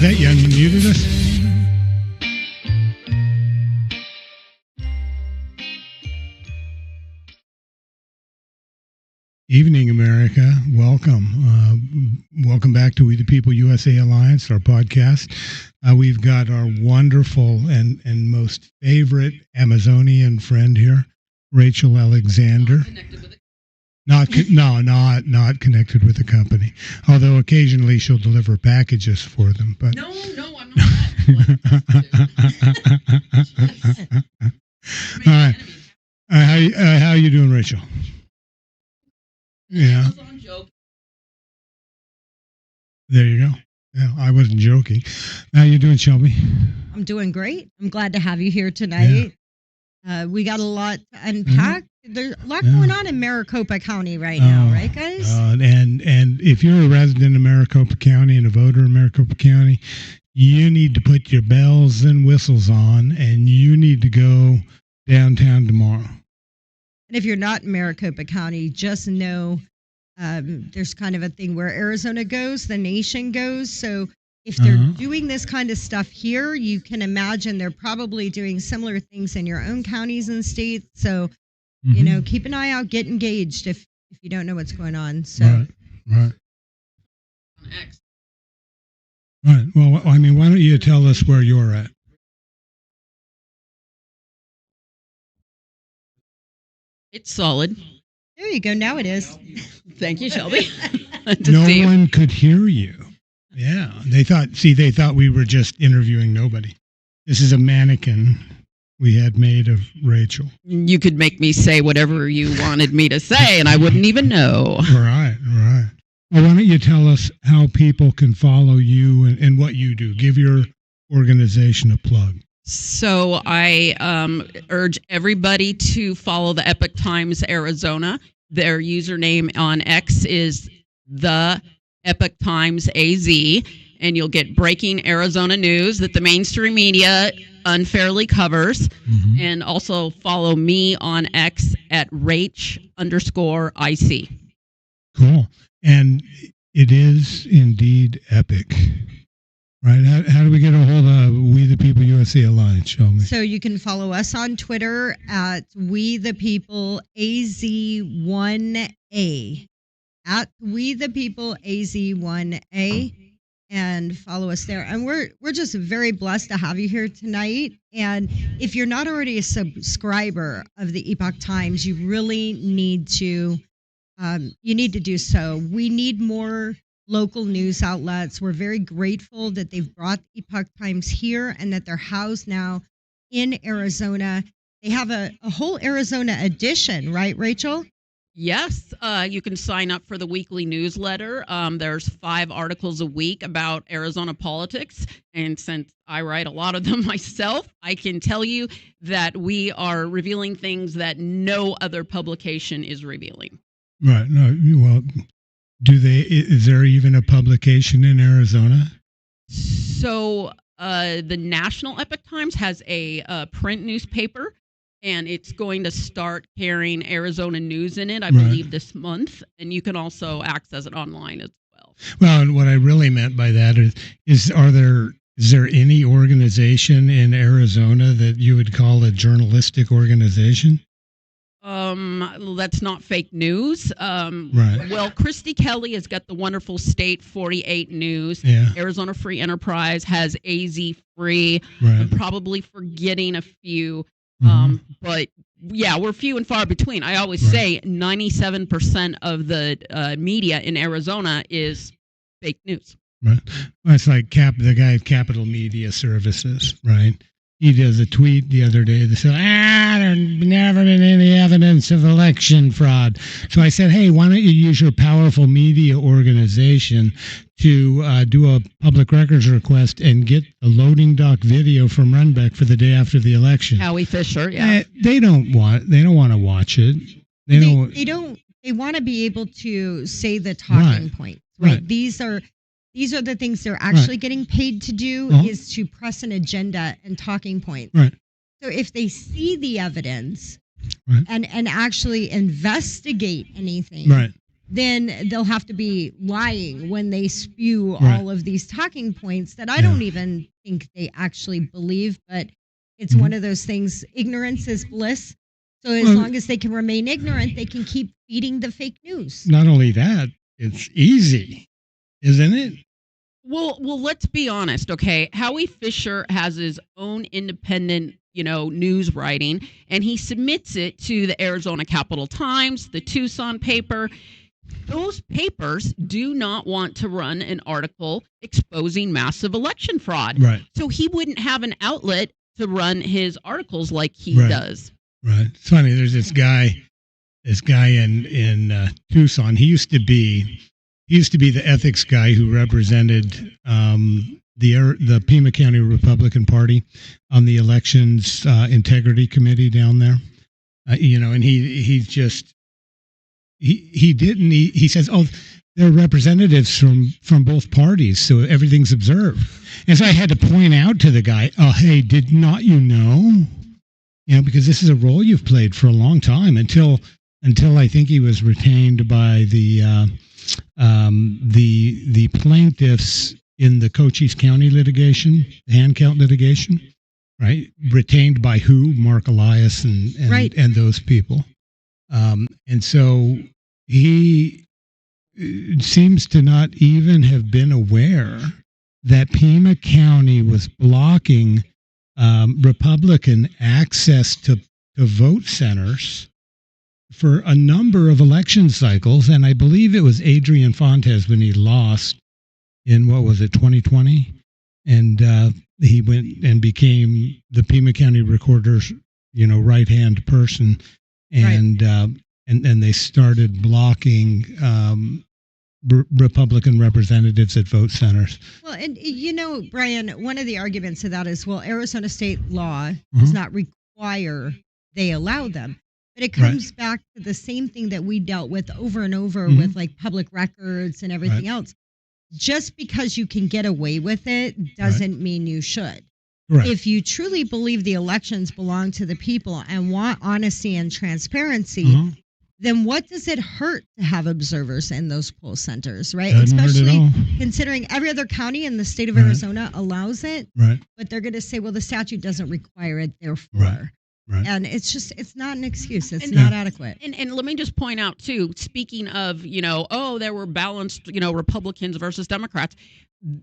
Okay, you unmuted us? Evening, America. Welcome. Welcome back to We the People USA Alliance, our podcast. We've got our wonderful and most favorite Amazonian friend here, Rachel Alexander. Not connected with the company. Although occasionally she'll deliver packages for them. But no, I'm not. All right. How you doing, Rachel? Yeah. There you go. Yeah, I wasn't joking. How you doing, Shelby? I'm doing great. I'm glad to have you here tonight. Yeah. We got a lot to unpack. Mm-hmm. There's a lot going on in Maricopa County right now, right, guys? And if you're a resident of Maricopa County and a voter in Maricopa County, you need to put your bells and whistles on, and you need to go downtown tomorrow. And if you're not in Maricopa County, just know there's kind of a thing where Arizona goes, the nation goes. So if they're doing this kind of stuff here, you can imagine they're probably doing similar things in your own counties and states. So, you know, keep an eye out, get engaged if you don't know what's going on. So, Right. Right. Well, I mean, why don't you tell us where you're at? It's solid. There you go. Now it is. Thank you, Shelby. No one could hear you. Yeah. They thought we were just interviewing nobody. This is a mannequin we had made of Rachel. You could make me say whatever you wanted me to say, and I wouldn't even know. Right. Well, why don't you tell us how people can follow you and what you do? Give your organization a plug. So I urge everybody to follow the Epoch Times Arizona. Their username on X is the Epoch Times AZ, and you'll get breaking Arizona news that the mainstream media unfairly covers. Mm-hmm. And also follow me on X at Rach_IC. Cool. And it is indeed epic. Right. How do we get a hold of We the People USA Alliance? Show me. So you can follow us on Twitter at We the People AZ1A. At We the People AZ1A. And follow us there. And we're just very blessed to have you here tonight. And if you're not already a subscriber of the Epoch Times, you really need to do so. We need more local news outlets. We're very grateful that they've brought the Epoch Times here and that they're housed now in Arizona. They have a whole Arizona edition, right, Rachel? Yes, you can sign up for the weekly newsletter. There's 5 articles a week about Arizona politics. And since I write a lot of them myself, I can tell you that we are revealing things that no other publication is revealing. Right. No, well, is there even a publication in Arizona? So the National Epoch Times has a print newspaper, and it's going to start carrying Arizona news in it, I believe, this month. And you can also access it online as well. Well, and what I really meant by that is there any organization in Arizona that you would call a journalistic organization? That's not fake news. Right. Well, Christy Kelly has got the wonderful State 48 News. Yeah. Arizona Free Enterprise has AZ Free. Right. I'm probably forgetting a few. But yeah, we're few and far between. I always say 97% of the media in Arizona is fake news. Right. Well, it's like the guy at Capital Media Services, right? He does a tweet the other day that said, there's never been any evidence of election fraud. So I said, hey, why don't you use your powerful media organization to do a public records request and get a loading dock video from Runbeck for the day after the election? Howie Fisher, yeah. They don't want to watch it. They want to be able to say the talking points. Right. These are the things they're actually getting paid to do, is to press an agenda and talking points. Right. So if they see the evidence and actually investigate anything, then they'll have to be lying when they spew Right. all of these talking points that I Yeah. don't even think they actually believe. But it's Mhm. one of those things. Ignorance is bliss. So as Well, long as they can remain ignorant, they can keep feeding the fake news. not only that, it's easy, isn't it? Well, let's be honest, okay? Howie Fisher has his own independent, news writing, and he submits it to the Arizona Capital Times, the Tucson paper. Those papers do not want to run an article exposing massive election fraud. Right. So he wouldn't have an outlet to run his articles like he Right. does. Right. It's funny. There's this guy in Tucson. He used to be the ethics guy who represented the Pima County Republican Party on the elections integrity committee down there. And he says, oh, there are representatives from both parties, so everything's observed. And so I had to point out to the guy, oh, hey, did not you know? Because this is a role you've played for a long time until I think he was retained by the plaintiffs in the Cochise County litigation, the hand count litigation, right? Retained by who? Mark Elias and Right. and those people. And so he seems to not even have been aware that Pima County was blocking Republican access to vote centers for a number of election cycles. And I believe it was Adrian Fontes when he lost in, 2020? And he went and became the Pima County Recorder's, right-hand person. And and they started blocking Republican representatives at vote centers. Well, and Brian, one of the arguments of that is, well, Arizona state law does not require they allow them. But it comes back to the same thing that we dealt with over and over with like public records and everything else. Just because you can get away with it doesn't mean you should. Right. If you truly believe the elections belong to the people and want honesty and transparency, then what does it hurt to have observers in those poll centers, right? Doesn't hurt at Especially all. considering every other county in the state of Arizona allows it, Right. but they're going to say, well, the statute doesn't require it, therefore. Right. And it's not an excuse. It's not adequate. And let me just point out, too, speaking of, there were balanced, Republicans versus Democrats.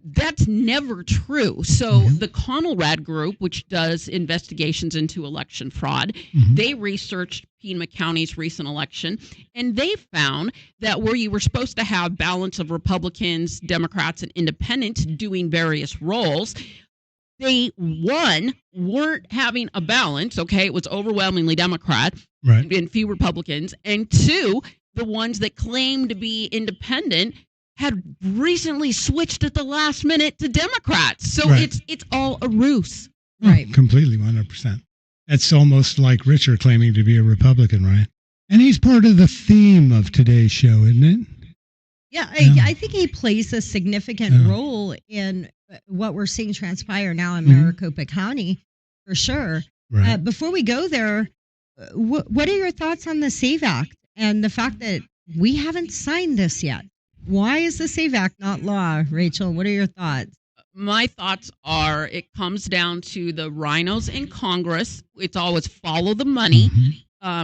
That's never true. So the Conelrad Group, which does investigations into election fraud, they researched Pima County's recent election, and they found that where you were supposed to have balance of Republicans, Democrats, and independents doing various roles, they, weren't having a balance. Okay, it was overwhelmingly Democrat and few Republicans. And two, the ones that claimed to be independent had recently switched at the last minute to Democrats. So it's all a ruse. Right. Completely, 100%. That's almost like Richard claiming to be a Republican, right? And he's part of the theme of today's show, isn't it? Yeah, I think he plays a significant role in what we're seeing transpire now in Maricopa County, for sure. Right. Before we go there, what are your thoughts on the SAVE Act and the fact that we haven't signed this yet? Why is the SAVE Act not law, Rachel? What are your thoughts? My thoughts are it comes down to the rhinos in Congress. It's always follow the money.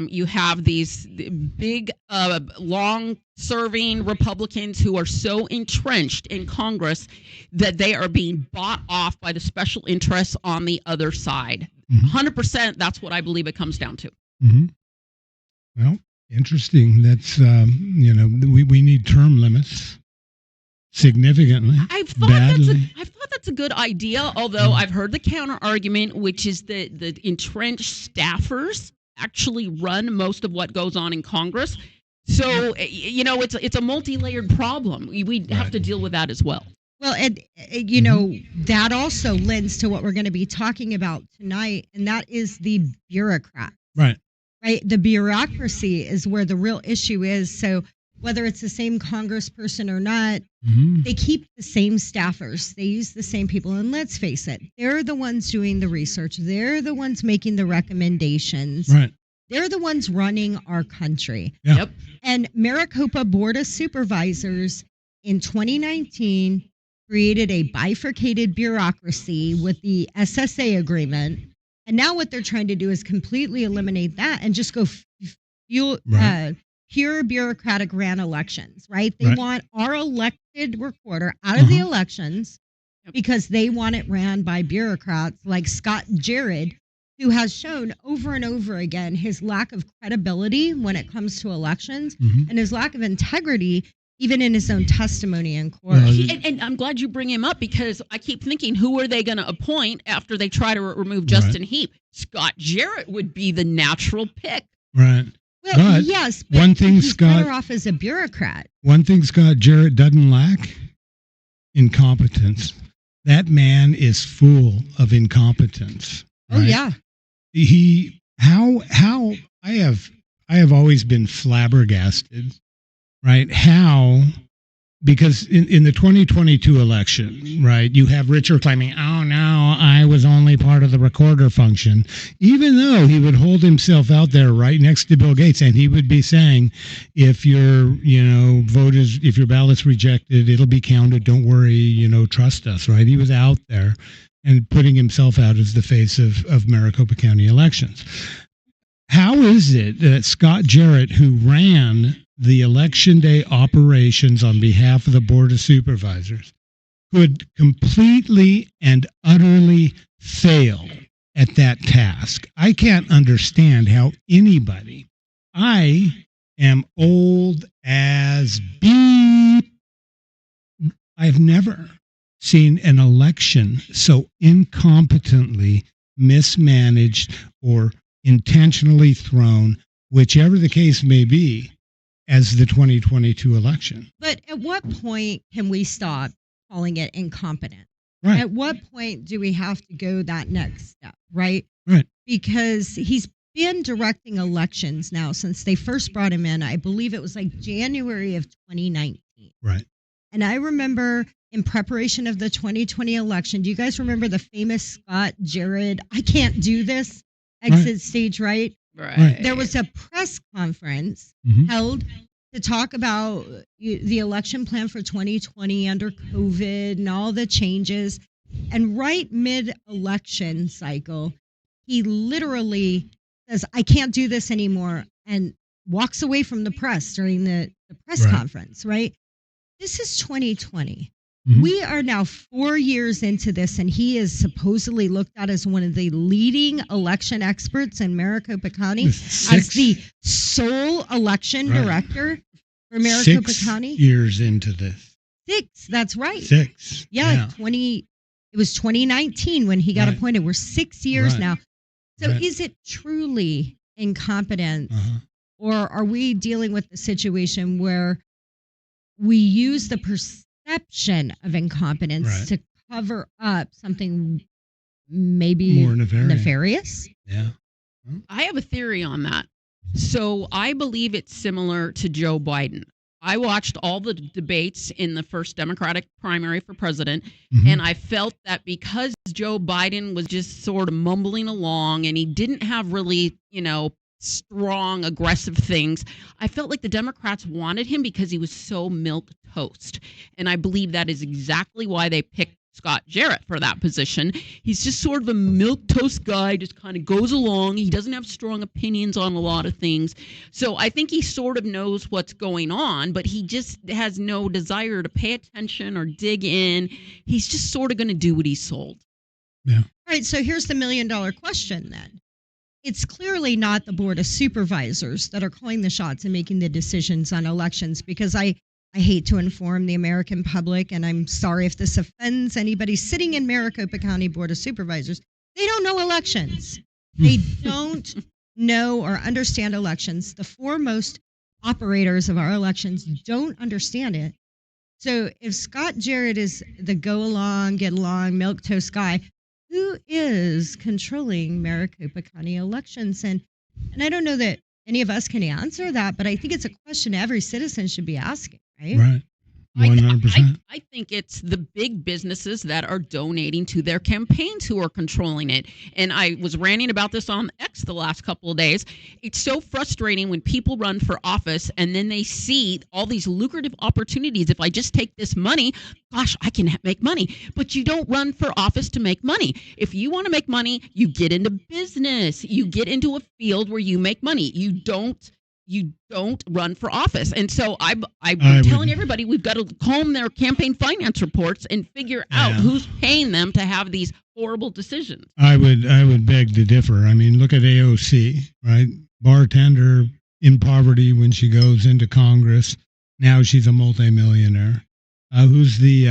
You have these big, long-serving Republicans who are so entrenched in Congress that they are being bought off by the special interests on the other side. 100%, that's what I believe it comes down to. Well, interesting. That's, we need term limits significantly. I thought that's a good idea, although I've heard the counter argument, which is that the entrenched staffers actually run most of what goes on in Congress. So, it's a multi-layered problem. We have to deal with that as well. Well, and that also lends to what we're going to be talking about tonight, and that is the bureaucrat. Right. The bureaucracy is where the real issue is. So whether it's the same congressperson or not, they keep the same staffers. They use the same people. And let's face it, they're the ones doing the research. They're the ones making the recommendations. Right. They're the ones running our country. Yeah. Yep. And Maricopa Board of Supervisors in 2019 created a bifurcated bureaucracy with the SSA agreement. And now what they're trying to do is completely eliminate that and just go Right. pure bureaucratic ran elections, right? They Right. want our elected recorder out of the elections Yep. because they want it ran by bureaucrats like Scott Jarrett, who has shown over and over again his lack of credibility when it comes to elections and his lack of integrity, even in his own testimony in court. Well, And I'm glad you bring him up because I keep thinking, who are they going to appoint after they try to remove Justin Heap? Scott Jarrett would be the natural pick. Right. Well, But yes, one thing he's Scott- better off as a bureaucrat. One thing Scott Jarrett doesn't lack: incompetence. That man is full of incompetence. Oh right? yeah. How I have always been flabbergasted, right? How, because in the 2022 election, right, you have Richard claiming, oh no, I was only part of the recorder function, even though he would hold himself out there right next to Bill Gates and he would be saying, if your vote is, if your ballot's rejected, it'll be counted, don't worry, trust us, right? He was out there and putting himself out as the face of Maricopa County elections. How is it that Scott Jarrett, who ran the election day operations on behalf of the Board of Supervisors, could completely and utterly fail at that task? I can't understand how anybody, I am old as beep, I've never seen an election so incompetently mismanaged or intentionally thrown, whichever the case may be, as the 2022 election. But at what point can we stop calling it incompetent? Right. At what point do we have to go that next step, right? Right. Because he's been directing elections now since they first brought him in. I believe it was like January of 2019. Right. And I remember in preparation of the 2020 election, do you guys remember the famous Scott Jarrett, I can't do this, exit stage right? Right. There was a press conference held to talk about the election plan for 2020 under COVID and all the changes. And right mid-election cycle, he literally says, I can't do this anymore, and walks away from the press during the press conference, right? This is 2020. We are now 4 years into this, and he is supposedly looked at as one of the leading election experts in Maricopa County, as the sole election director for Maricopa County. 6 years into this. 6, that's right. 6. Yeah, 20. It was 2019 when he got appointed. We're 6 years now. So is it truly incompetence, or are we dealing with the situation where we use the perception of incompetence to cover up something maybe more nefarious? Yeah. I have a theory on that. So I believe it's similar to Joe Biden. I watched all the debates in the first Democratic primary for president, and I felt that because Joe Biden was just sort of mumbling along and he didn't have really, strong, aggressive things, I felt like the Democrats wanted him because he was so milquetoast. And I believe that is exactly why they picked Scott Jarrett for that position. He's just sort of a milquetoast guy, just kind of goes along. He doesn't have strong opinions on a lot of things. So I think he sort of knows what's going on, but he just has no desire to pay attention or dig in. He's just sort of going to do what he's sold. Yeah. All right, so here's the $1 million question then. It's clearly not the Board of Supervisors that are calling the shots and making the decisions on elections, because I hate to inform the American public, and I'm sorry if this offends anybody sitting in Maricopa County Board of Supervisors. They don't know elections. They don't know or understand elections. The foremost operators of our elections don't understand it. So if Scott Jarrett is the go along, get along, milquetoast guy, who is controlling Maricopa County elections? And I don't know that any of us can answer that, but I think it's a question every citizen should be asking, right? Right. 100%. I think it's the big businesses that are donating to their campaigns who are controlling it. And I was ranting about this on X the last couple of days. It's so frustrating when people run for office and then they see all these lucrative opportunities. If I just take this money, gosh, I can make money. But you don't run for office to make money. If you want to make money, you get into business. You get into a field where you make money. You don't run for office. And so I've been telling everybody we've got to comb their campaign finance reports and figure out who's paying them to have these horrible decisions. I would beg to differ. I mean, look at AOC, right? Bartender in poverty when she goes into Congress. Now she's a multimillionaire. Who's the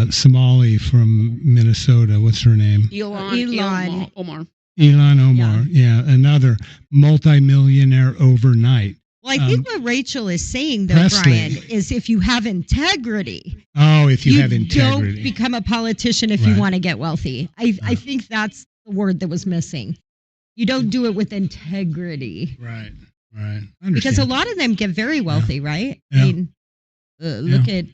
Somali from Minnesota? What's her name? Ilhan Omar. Ilhan Omar, another multimillionaire overnight. Well, I think what Rachel is saying, though, Presley. Brian, is if you have integrity. Oh, if you have integrity. Don't become a politician if you want to get wealthy. I think that's the word that was missing. You don't do it with integrity. Right. Because a lot of them get very wealthy, right? Yeah. I mean, look at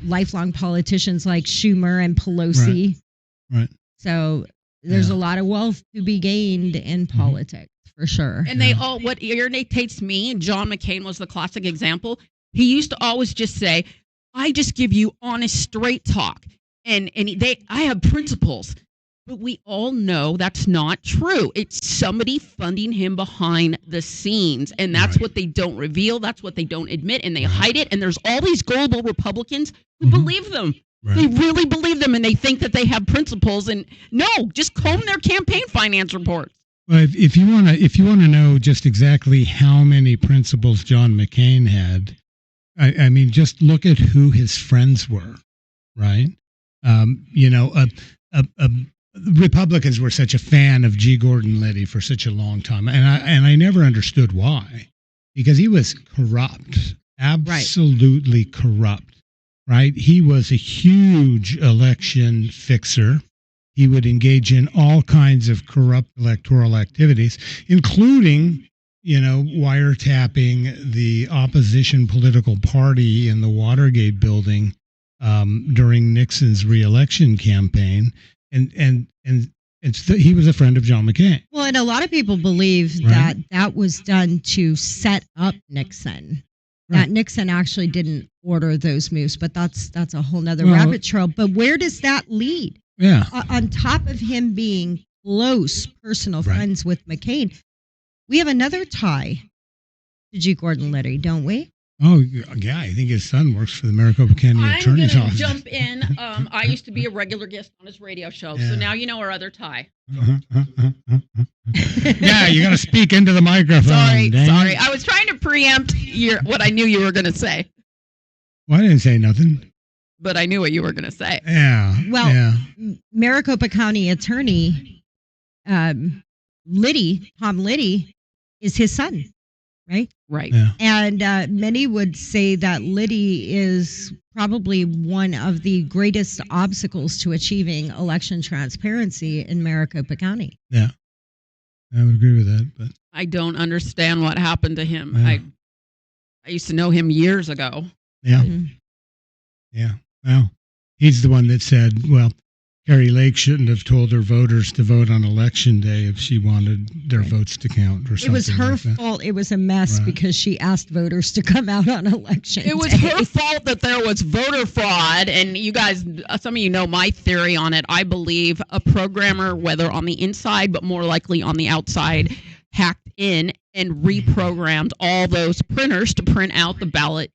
lifelong politicians like Schumer and Pelosi. Right. So there's a lot of wealth to be gained in politics, for sure. And they all, what irritates me, and John McCain was the classic example, he used to always just say, I just give you honest, straight talk. And I have principles. But we all know that's not true. It's somebody funding him behind the scenes. And that's what they don't reveal. That's what they don't admit. And they hide it. And there's all these gullible Republicans who believe them. Right. They really believe them, and they think that they have principles. And no, just comb their campaign finance reports. Well, if you want to know just exactly how many principles John McCain had, I mean, just look at who his friends were, right? Republicans were such a fan of G. Gordon Liddy for such a long time, and I never understood why, because he was corrupt, absolutely corrupt. Right? He was a huge election fixer. He would engage in all kinds of corrupt electoral activities, including, wiretapping the opposition political party in the Watergate building during Nixon's reelection campaign. And he was a friend of John McCain. Well, and a lot of people believe that was done to set up Nixon. That Nixon actually didn't order those moves, but that's a whole nother rabbit trail. But where does that lead? Yeah. On top of him being close personal friends with McCain, we have another tie to G. Gordon Liddy, don't we? Oh, yeah. I think his son works for the Maricopa County Attorney's Office. I'm going to jump in. I used to be a regular guest on his radio show, so now you know our other tie. Yeah, you got to speak into the microphone. Sorry. I was trying to preempt what I knew you were going to say. Well, I didn't say nothing. But I knew what you were going to say. Yeah. Well, Maricopa County Attorney Tom Liddy, is his son. Right? Right. Yeah. And many would say that Liddy is probably one of the greatest obstacles to achieving election transparency in Maricopa County. Yeah. I would agree with that. But I don't understand what happened to him. Yeah. I used to know him years ago. Yeah. Mm-hmm. Yeah. Well, he's the one that said, Carrie Lake shouldn't have told her voters to vote on election day if she wanted their votes to count or something. It was her like that. fault. It was a mess because she asked voters to come out on election day. It was her fault that there was voter fraud. And you guys, some of you know my theory on it. I believe a programmer, whether on the inside, but more likely on the outside, hacked in and reprogrammed all those printers to print out the ballot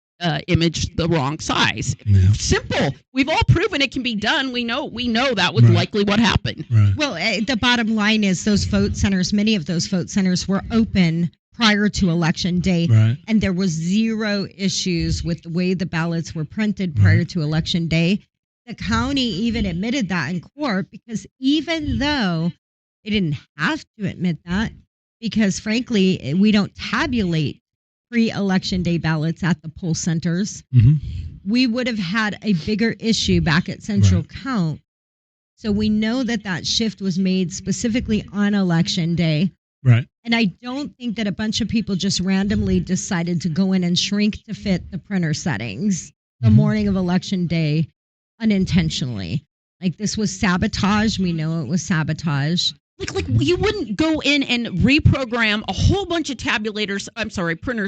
image the wrong size. Yeah. Simple. We've all proven it can be done. We know that was likely what happened. Right. Well, the bottom line is those vote centers, many of those vote centers were open prior to election day. Right. And there was zero issues with the way the ballots were printed prior to election day. The county even admitted that in court, because even though they didn't have to admit that, because frankly, we don't tabulate pre-election day ballots at the poll centers, we would have had a bigger issue back at Central Count. So we know that shift was made specifically on election day. Right. And I don't think that a bunch of people just randomly decided to go in and shrink to fit the printer settings. the morning of election day unintentionally. Like, this was sabotage. We know it was sabotage. Like you wouldn't go in and reprogram a whole bunch of printers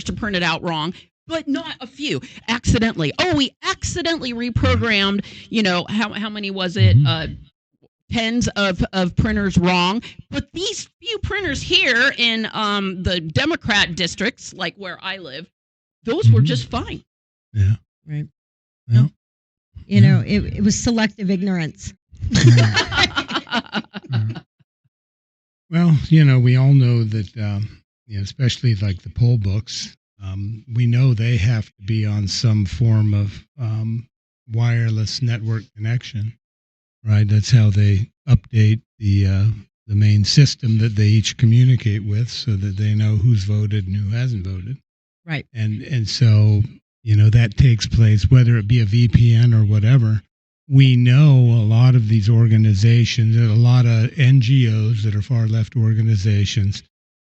to print it out wrong, but not a few accidentally. Oh, we accidentally reprogrammed, how many was it? Tens of printers wrong. But these few printers here in the Democrat districts, like where I live, those were just fine. Yeah. Right. Yeah. It was selective ignorance. Well, we all know that, especially like the poll books, we know they have to be on some form of wireless network connection, right? That's how they update the main system that they each communicate with, so that they know who's voted and who hasn't voted. Right. And so, that takes place, whether it be a VPN or whatever. We know a lot of these organizations, a lot of NGOs that are far left organizations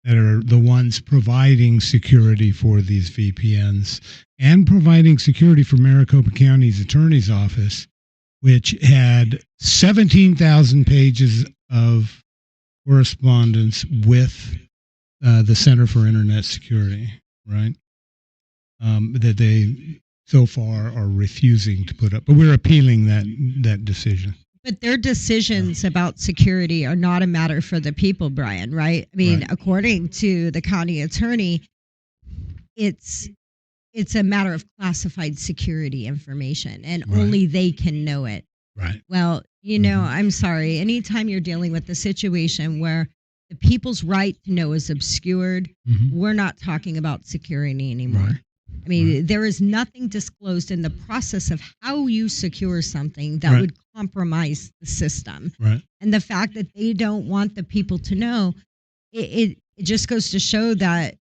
that are the ones providing security for these VPNs and providing security for Maricopa County's attorney's office, which had 17,000 pages of correspondence with the Center for Internet Security, right? That they so far are refusing to put up. But we're appealing that decision. But their decisions about security are not a matter for the people, Brian, right? I mean, according to the county attorney, it's a matter of classified security information, and only they can know it. Right. Well, I'm sorry. Anytime you're dealing with a situation where the people's right to know is obscured, we're not talking about security anymore. Right. I mean, there is nothing disclosed in the process of how you secure something that would compromise the system. Right. And the fact that they don't want the people to know, it just goes to show that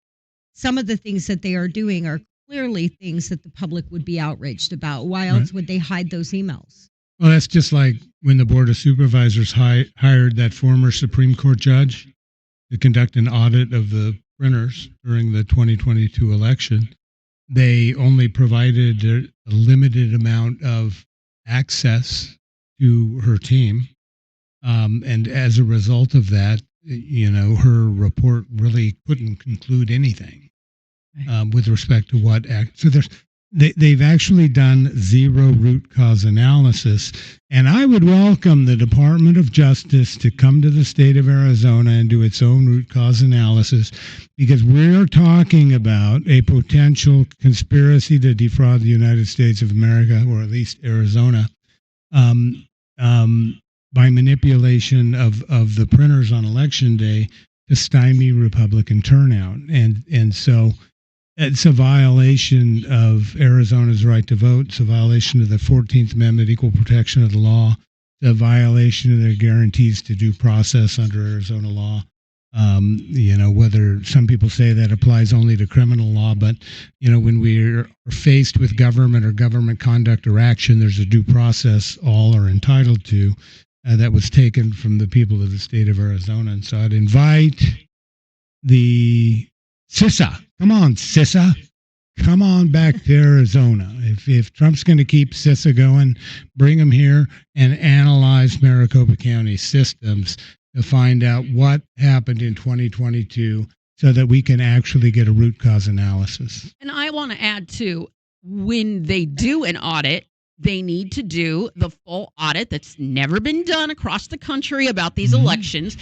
some of the things that they are doing are clearly things that the public would be outraged about. Why else would they hide those emails? Well, that's just like when the Board of Supervisors hired that former Supreme Court judge to conduct an audit of the printers during the 2022 election. They only provided a limited amount of access to her team. And as a result of that, her report really couldn't conclude anything with respect to what act. So they've actually done zero root cause analysis. And I would welcome the Department of Justice to come to the state of Arizona and do its own root cause analysis, because we're talking about a potential conspiracy to defraud the United States of America, or at least Arizona, by manipulation of the printers on Election Day to stymie Republican turnout. And so it's a violation of Arizona's right to vote. It's a violation of the 14th Amendment, equal protection of the law. It's a violation of their guarantees to due process under Arizona law. Whether some people say that applies only to criminal law, but, when we're faced with government or government conduct or action, there's a due process all are entitled to that was taken from the people of the state of Arizona. And so I'd invite the CISA. Come on, CISA. Come on back to Arizona. If Trump's going to keep CISA going, bring them here and analyze Maricopa County systems to find out what happened in 2022 so that we can actually get a root cause analysis. And I want to add, too, when they do an audit, they need to do the full audit that's never been done across the country about these elections.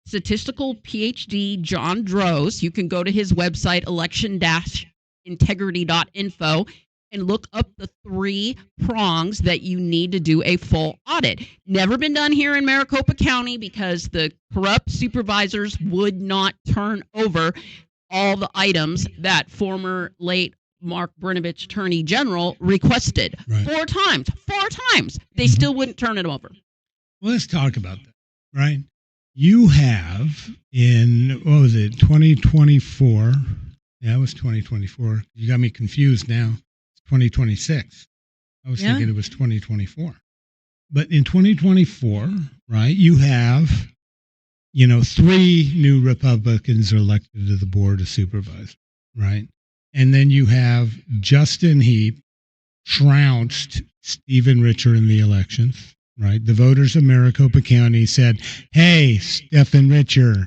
Statistical PhD John Droz, you can go to his website, election-integrity.info, and look up the 3 prongs that you need to do a full audit. Never been done here in Maricopa County because the corrupt supervisors would not turn over all the items that former late Mark Brnovich, Attorney General, requested. Right. 4 times. They still wouldn't turn it over. Well, let's talk about that, right? You have in, 2024? Yeah, it was 2024. You got me confused now. It's 2026. I was thinking it was 2024. But in 2024, right, you have, 3 new Republicans are elected to the Board of Supervisors, right? And then you have Justin Heap, trounced Stephen Richer in the elections, right? The voters of Maricopa County said, hey, Stephen Richer,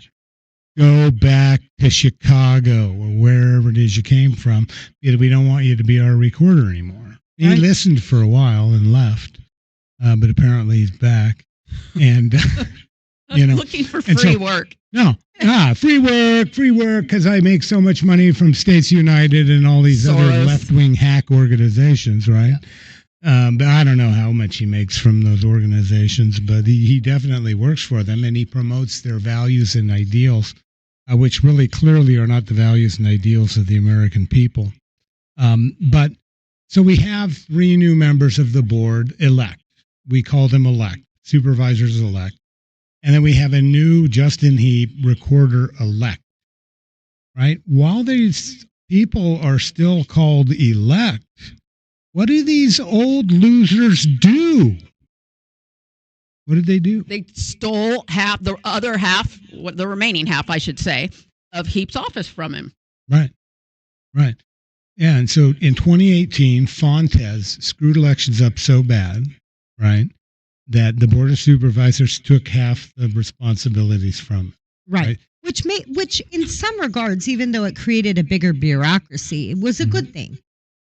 go back to Chicago or wherever it is you came from. We don't want you to be our recorder anymore. He listened for a while and left, but apparently he's back. And, looking for free work. No, free work, because I make so much money from States United and all these other left-wing hack organizations, right? Yeah. But I don't know how much he makes from those organizations, but he definitely works for them, and he promotes their values and ideals, which really clearly are not the values and ideals of the American people. But so we have 3 new members of the board elect. We call them elect, supervisors elect. And then we have a new Justin Heap recorder elect, right? While these people are still called elect, what do these old losers do? What did they do? They stole the remaining half, I should say, of Heap's office from him. Right. Yeah, and so in 2018, Fontes screwed elections up so bad, right, that the Board of Supervisors took half the responsibilities from it. Right. Which in some regards, even though it created a bigger bureaucracy, it was a good thing,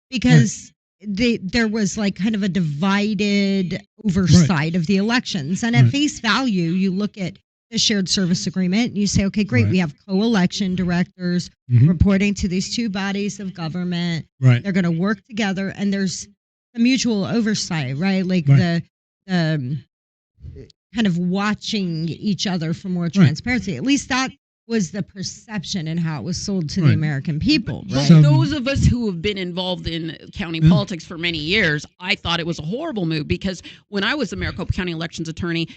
because there was like kind of a divided oversight of the elections. And at face value, you look at the shared service agreement and you say, okay, great, we have co-election directors reporting to these 2 bodies of government. Right. They're going to work together, and there's a mutual oversight, right? Like the kind of watching each other for more transparency. At least that was the perception and how it was sold to the American people. Right? So, those of us who have been involved in county politics for many years, I thought it was a horrible move, because when I was a Maricopa County elections attorney,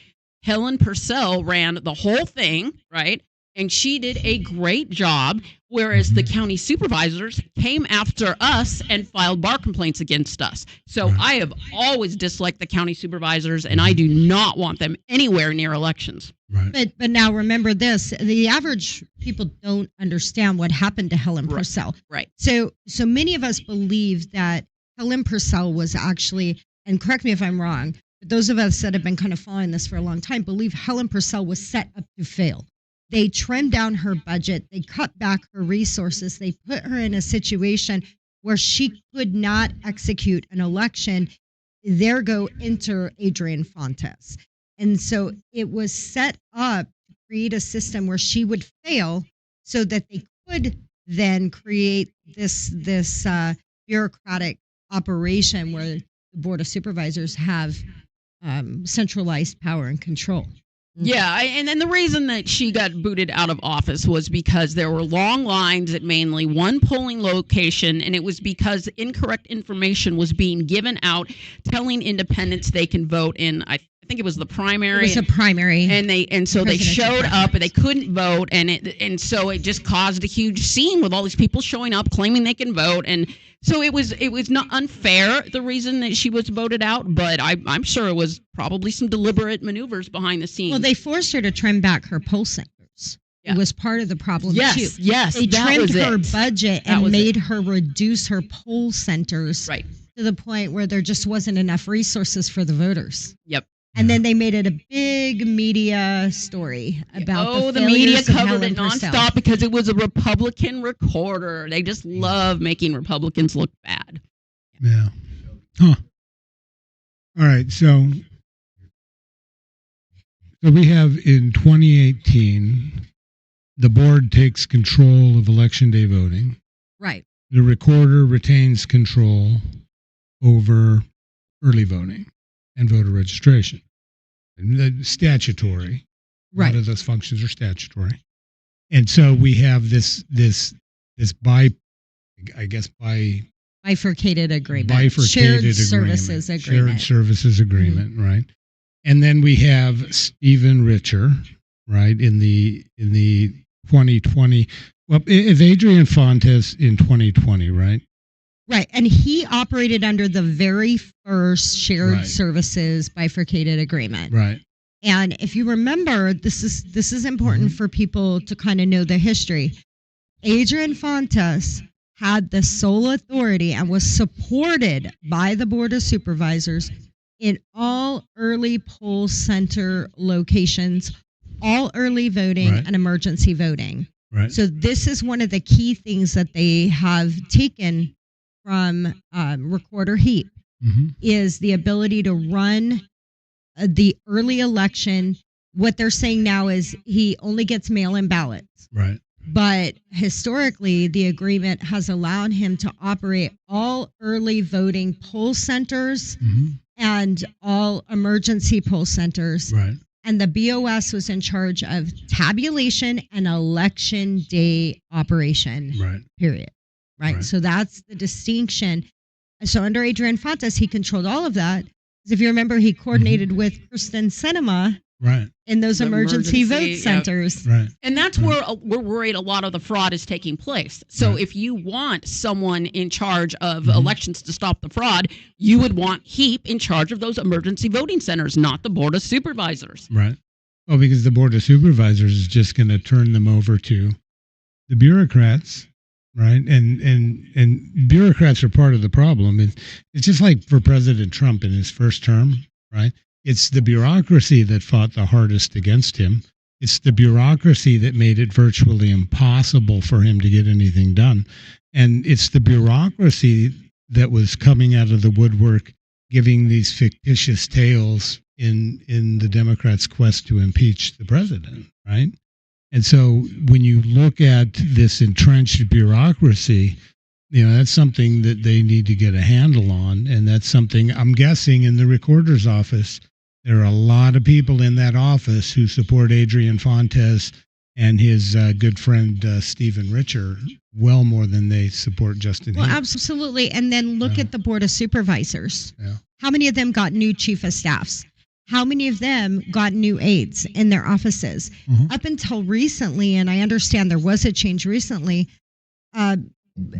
Helen Purcell ran the whole thing, right? And she did a great job, whereas the county supervisors came after us and filed bar complaints against us. So I have always disliked the county supervisors, and I do not want them anywhere near elections. Right. But now remember this, the average people don't understand what happened to Helen Purcell. Right. So many of us believe that Helen Purcell was actually, and correct me if I'm wrong, but those of us that have been kind of following this for a long time believe Helen Purcell was set up to fail. They trimmed down her budget. They cut back her resources. They put her in a situation where she could not execute an election. There go enter Adrian Fontes. And so it was set up to create a system where she would fail so that they could then create this bureaucratic operation where the Board of Supervisors have centralized power and control. Yeah, and then the reason that she got booted out of office was because there were long lines at mainly one polling location, and it was because incorrect information was being given out telling independents they can vote in, I think it was the primary. It was a primary. And so they showed up and they couldn't vote, and so it just caused a huge scene with all these people showing up claiming they can vote. And so it was not unfair, the reason that she was voted out, but I'm sure it was probably some deliberate maneuvers behind the scenes. Well, they forced her to trim back her poll centers. Yeah. It was part of the problem too. Yes, they trimmed her budget and made her reduce her poll centers to the point where there just wasn't enough resources for the voters. Yep. And then they made it a big media story about the media covered it nonstop because it was a Republican recorder. They just love making Republicans look bad. Yeah. Huh. All right. So we have in 2018, the board takes control of Election Day voting. Right. The recorder retains control over early voting and voter registration. Statutory. Right. A lot of those functions are statutory. And so we have this bifurcated agreement. Shared services agreement. Right? And then we have Stephen Richer, right, in the 2020. Well, if Adrian Fontes in 2020, right? Right, and he operated under the very first shared services bifurcated agreement. Right. And if you remember, this is important for people to kind of know the history. Adrian Fontes had the sole authority and was supported by the Board of Supervisors in all early poll center locations, all early voting Right. and emergency voting. Right. So this is one of the key things that they have taken from Recorder Heap Mm-hmm. is the ability to run the early election. What they're saying now is he only gets mail-in ballots. Right. But historically, the agreement has allowed him to operate all early voting poll centers Mm-hmm. and all emergency poll centers. Right. And the BOS was in charge of tabulation and election day operation, Right. period. Right? Right. So that's the distinction. So under Adrian Fontes, he controlled all of that. 'Cause if you remember, he coordinated with Kristen Sinema Right. in those The emergency vote emergency, centers. Right. And that's where we're worried a lot of the fraud is taking place. So Right. if you want someone in charge of Mhm. elections to stop the fraud, you would want Heap in charge of those emergency voting centers, not the Board of Supervisors. Right. Well, because the Board of Supervisors is just going to turn them over to the bureaucrats, right? And bureaucrats are part of the problem. It's just like for President Trump in his first term, right? It's the bureaucracy that fought the hardest against him. It's the bureaucracy that made it virtually impossible for him to get anything done. And it's the bureaucracy that was coming out of the woodwork giving these fictitious tales in the Democrats' quest to impeach the president, right? And so when you look at this entrenched bureaucracy, that's something that they need to get a handle on. And that's something I'm guessing in the recorder's office, there are a lot of people in that office who support Adrian Fontes and his good friend Stephen Richer well more than they support Justin Well, Heap. absolutely. And then look Yeah. at the Board of Supervisors. Yeah. How many of them got new chief of staffs? How many of them got new aides in their offices? Mhm. Up until recently, and I understand there was a change recently,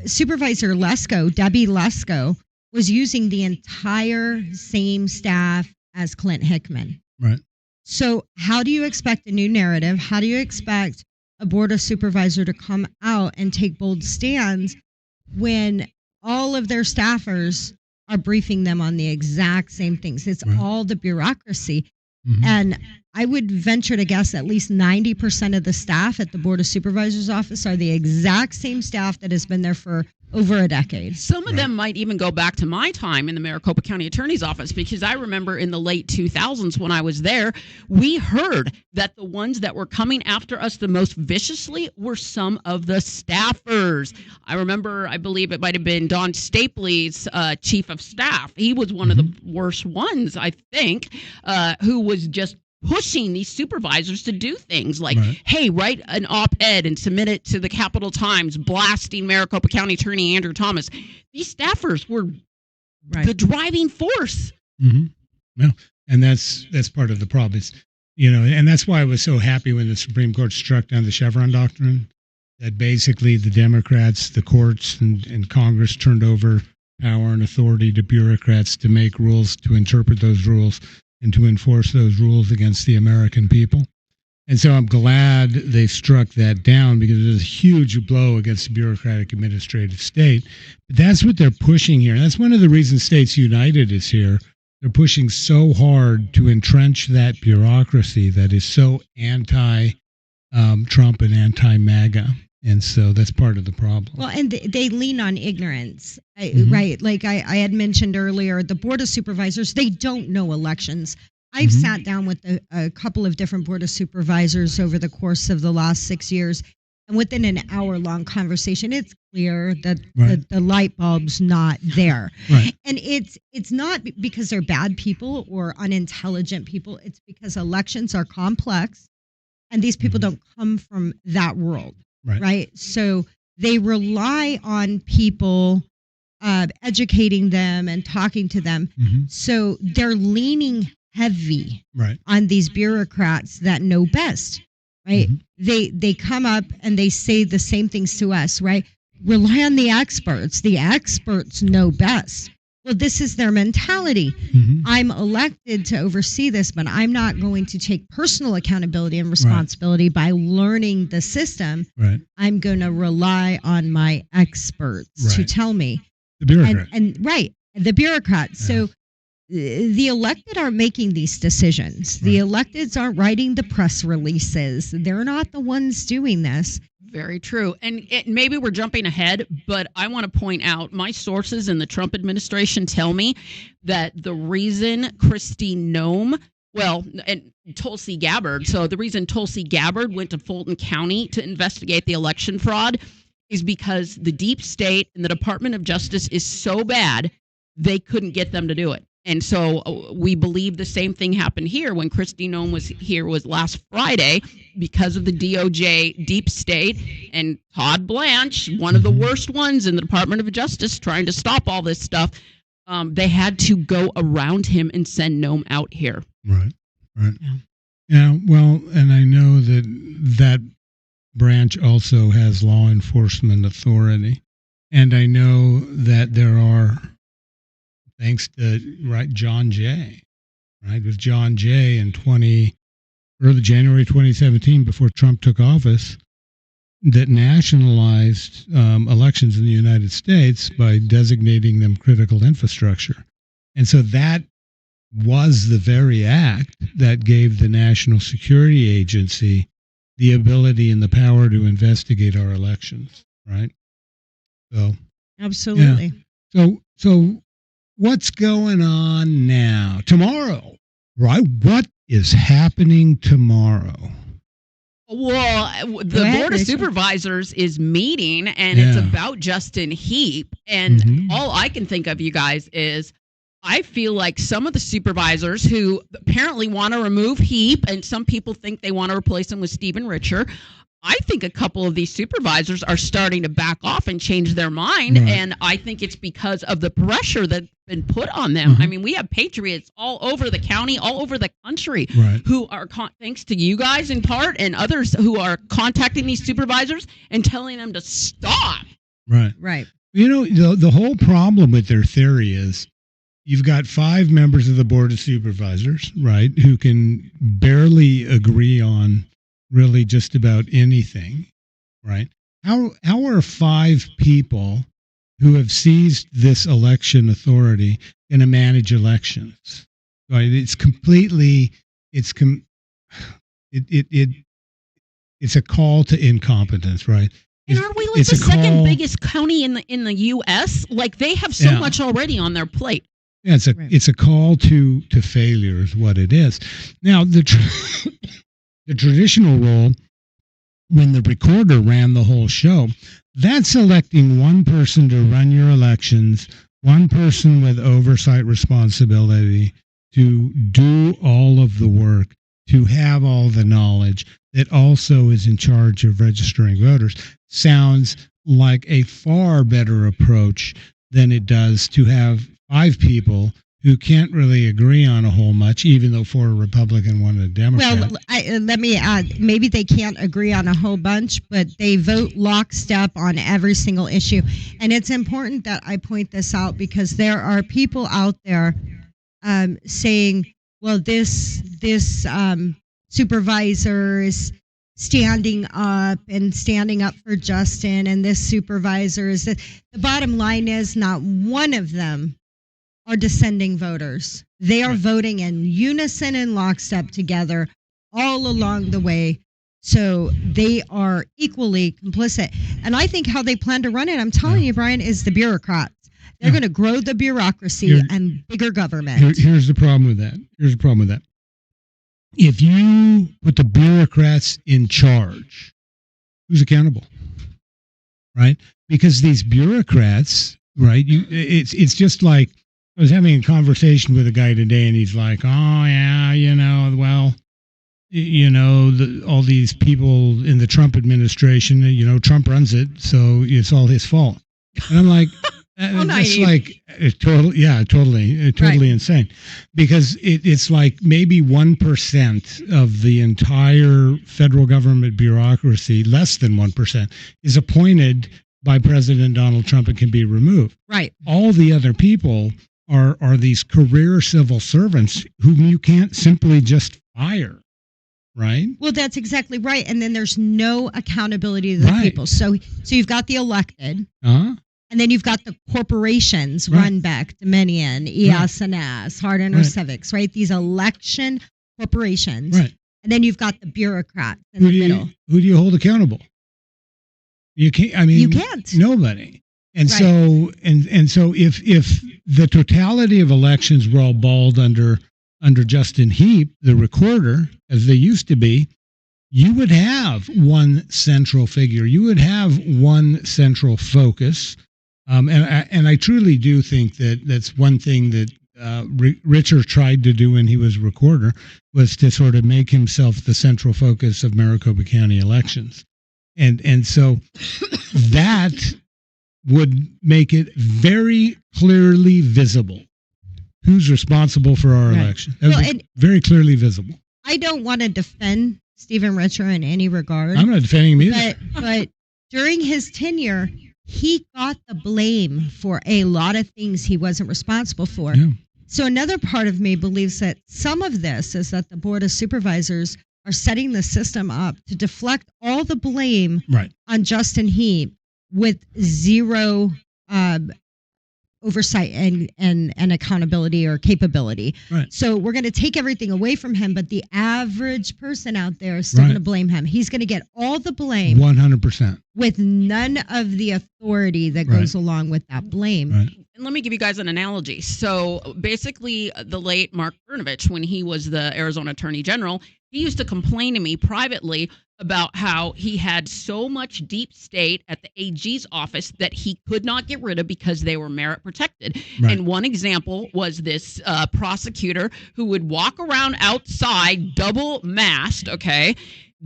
Supervisor Lesko, Debbie Lesko, was using the entire same staff as Clint Hickman. Right. So how do you expect a new narrative? How do you expect a Board of Supervisor to come out and take bold stands when all of their staffers are briefing them on the exact same things? It's Right. all the bureaucracy. Mhm. And I would venture to guess at least 90% of the staff at the Board of Supervisors office are the exact same staff that has been there for over a decade. Some of Right. them might even go back to my time in the Maricopa County Attorney's Office, because I remember in the late 2000s when I was there, we heard that the ones that were coming after us the most viciously were some of the staffers. I remember, I believe it might have been Don Stapley's chief of staff. He was one of the worst ones, I think, who was just pushing these supervisors to do things like, Right. hey, write an op-ed and submit it to the Capital Times, blasting Maricopa County Attorney Andrew Thomas. These staffers were the driving force. Mm-hmm. Well, and that's part of the problem. It's, and that's why I was so happy when the Supreme Court struck down the Chevron doctrine, that basically the Democrats, the courts, and Congress turned over power and authority to bureaucrats to make rules, to interpret those rules, and to enforce those rules against the American people. And so I'm glad they struck that down, because it was a huge blow against the bureaucratic administrative state. But that's what they're pushing here. And that's one of the reasons States United is here. They're pushing so hard to entrench that bureaucracy that is so anti-Trump and anti-MAGA. And so that's part of the problem. Well, and they lean on ignorance, Mhm. right? Like I had mentioned earlier, the Board of Supervisors, they don't know elections. I've Mhm. sat down with a couple of different Board of Supervisors over the course of the last 6 years, and within an hour-long conversation, it's clear that Right. the light bulb's not there. Right. And it's not because they're bad people or unintelligent people. It's because elections are complex, and these people Mhm. don't come from that world. Right. Right. So they rely on people educating them and talking to them. Mhm. So they're leaning heavy Right. on these bureaucrats that know best. Right. Mhm. They come up and they say the same things to us. Right. Rely on the experts. The experts know best. Well, this is their mentality. Mm-hmm. I'm elected to oversee this, but I'm not going to take personal accountability and responsibility by learning the system. Right. I'm going to rely on my experts to tell me. The bureaucrat. And the bureaucrats. Yeah. So the elected aren't making these decisions. The electeds aren't writing the press releases. They're not the ones doing this. Very true. And maybe we're jumping ahead, but I want to point out my sources in the Trump administration tell me that the reason Kristi Noem, and Tulsi Gabbard, so the reason Tulsi Gabbard went to Fulton County to investigate the election fraud is because the deep state and the Department of Justice is so bad, they couldn't get them to do it. And so we believe the same thing happened here when Kristi Noem was last Friday because of the DOJ deep state and Todd Blanche, one of the worst ones in the Department of Justice, trying to stop all this stuff. They had to go around him and send Noem out here. Right. Yeah. Well, and I know that branch also has law enforcement authority, and I know that there are. Thanks to John Jay, with John Jay in early January 2017, before Trump took office, that nationalized elections in the United States by designating them critical infrastructure. And so that was the very act that gave the National Security Agency the ability and the power to investigate our elections, right? So absolutely. Yeah. So what's going on now? Tomorrow, right? What is happening tomorrow? Well, the Board of Supervisors is meeting, and it's about Justin Heap. And all I can think of, you guys, is I feel like some of the supervisors who apparently want to remove Heap, and some people think they want to replace him with Stephen Richer. I think a couple of these supervisors are starting to back off and change their mind. Right. And I think it's because of the pressure that's been put on them. I mean, we have patriots all over the county, all over the country, who are, thanks to you guys in part and others who are contacting these supervisors and telling them to stop. Right. You know, the whole problem with their theory is you've got 5 members of the Board of Supervisors, right, who can barely agree on really just about anything, right? How are 5 people who have seized this election authority going to manage elections? Right? It's completely, it's a call to incompetence, right? And are we like the second biggest county in the U.S.? Like they have so much already on their plate. Yeah, it's a call to failure is what it is. Now the traditional role, when the recorder ran the whole show, that's electing one person to run your elections, one person with oversight responsibility to do all of the work, to have all the knowledge, that also is in charge of registering voters. Sounds like a far better approach than it does to have 5 people who can't really agree on a whole much, even though 4 are Republican, 1 a Democrat. Well, let me add, maybe they can't agree on a whole bunch, but they vote lockstep on every single issue. And it's important that I point this out because there are people out there saying, well, this supervisor is standing up for Justin, and this supervisor is that. The bottom line is not one of them are dissenting voters. They are voting in unison and lockstep together all along the way. So they are equally complicit. And I think how they plan to run it, I'm telling you, Brian, is the bureaucrats. They're going to grow the bureaucracy and bigger government. Here's the problem with that. If you put the bureaucrats in charge, who's accountable? Right? Because these bureaucrats, right, it's just like, I was having a conversation with a guy today, and he's like, oh, yeah, all these people in the Trump administration, Trump runs it, so it's all his fault. And I'm like, that's like totally insane. Because it's like maybe 1% of the entire federal government bureaucracy, less than 1%, is appointed by President Donald Trump and can be removed. Right. All the other people are these career civil servants whom you can't simply just fire, right? Well, that's exactly right. And then there's no accountability to the Right. people. So you've got the elected, Uh-huh. and then you've got the corporations, Right. Runbeck, Dominion, ES&S, Hardin or Right. Civics, right? These election corporations. Right. And then you've got the bureaucrats in Who the do you middle. who do you hold accountable? You can't. I mean, You can't. Nobody. And Right. so if the totality of elections were all balled under Justin Heap, the recorder, as they used to be, you would have one central figure. You would have one central focus. And I truly do think that that's one thing that Richard tried to do when he was recorder, was to sort of make himself the central focus of Maricopa County elections. And so that would make it very clearly visible who's responsible for our Right. election. That Well, would be and very clearly visible. I don't want to defend Stephen Richer in any regard. I'm not defending him either. But during his tenure, he got the blame for a lot of things he wasn't responsible for. Yeah. So another part of me believes that some of this is that the Board of Supervisors are setting the system up to deflect all the blame Right. on Justin Heap with zero oversight and accountability or capability. Right. So we're going to take everything away from him, but the average person out there is still Right. going to blame him. He's going to get all the blame 100%. with none of the authority that Right. goes along with that blame. Right. And let me give you guys an analogy. So basically, the late Mark Brnovich, when he was the Arizona Attorney General, he used to complain to me privately about how he had so much deep state at the AG's office that he could not get rid of because they were merit protected. Right. And one example was this prosecutor who would walk around outside double masked, okay?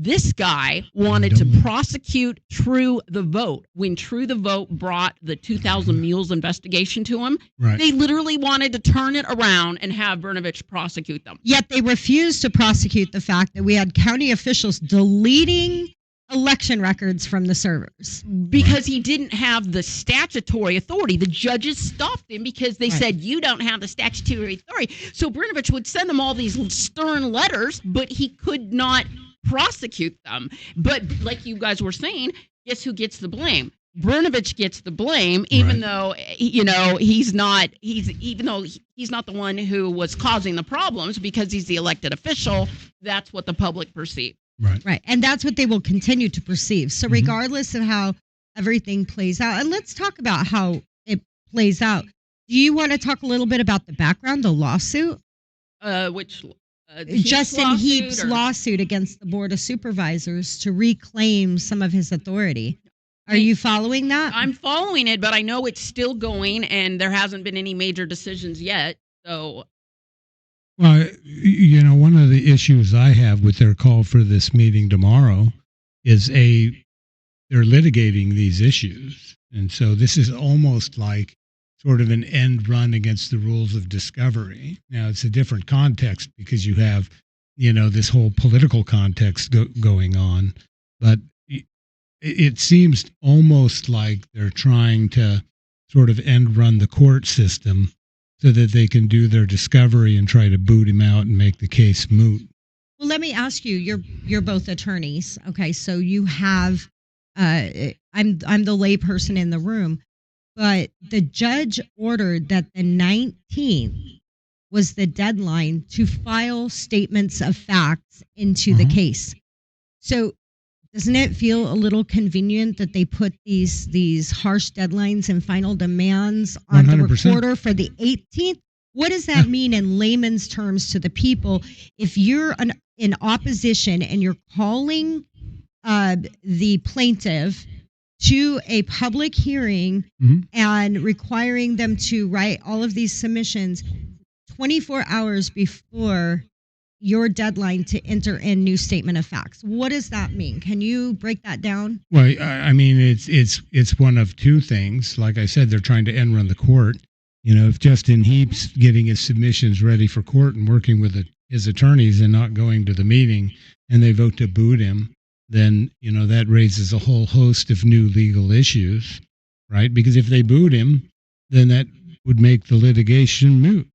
This guy wanted to prosecute True the Vote. When True the Vote brought the 2,000 Mules investigation to him, Right. they literally wanted to turn it around and have Brnovich prosecute them. Yet they refused to prosecute the fact that we had county officials deleting election records from the servers. Because he didn't have the statutory authority. The judges stopped him because they Right. said, you don't have the statutory authority. So Brnovich would send them all these stern letters, but he could not prosecute them. But like you guys were saying, guess who gets the blame? Brnovich gets the blame, even though he's not the one who was causing the problems, because he's the elected official. That's what the public perceive. Right. Right. And that's what they will continue to perceive. So regardless of how everything plays out, and let's talk about how it plays out. Do you want to talk a little bit about the background, the lawsuit? Justin Heap's lawsuit against the Board of Supervisors to reclaim some of his authority. Are you following that? I'm following it, but I know it's still going, and there hasn't been any major decisions yet. So, Well, one of the issues I have with their call for this meeting tomorrow is they're litigating these issues. And so this is almost like sort of an end run against the rules of discovery. Now, it's a different context because you have, this whole political context going on. But it seems almost like they're trying to sort of end run the court system so that they can do their discovery and try to boot him out and make the case moot. Well, let me ask you. You're both attorneys, okay? So you have. I'm the lay person in the room, but the judge ordered that the 19th was the deadline to file statements of facts into the case. So doesn't it feel a little convenient that they put these harsh deadlines and final demands on 100%. the reporter for the 18th? What does that mean in layman's terms to the people? If you're in opposition and you're calling the plaintiff to a public hearing and requiring them to write all of these submissions 24 hours before your deadline to enter in new statement of facts. What does that mean? Can you break that down? Well, I mean, it's one of two things. Like I said, they're trying to end run the court. If Justin Heap's getting his submissions ready for court and working with his attorneys and not going to the meeting, and they vote to boot him, then, that raises a whole host of new legal issues, right? Because if they boot him, then that would make the litigation moot.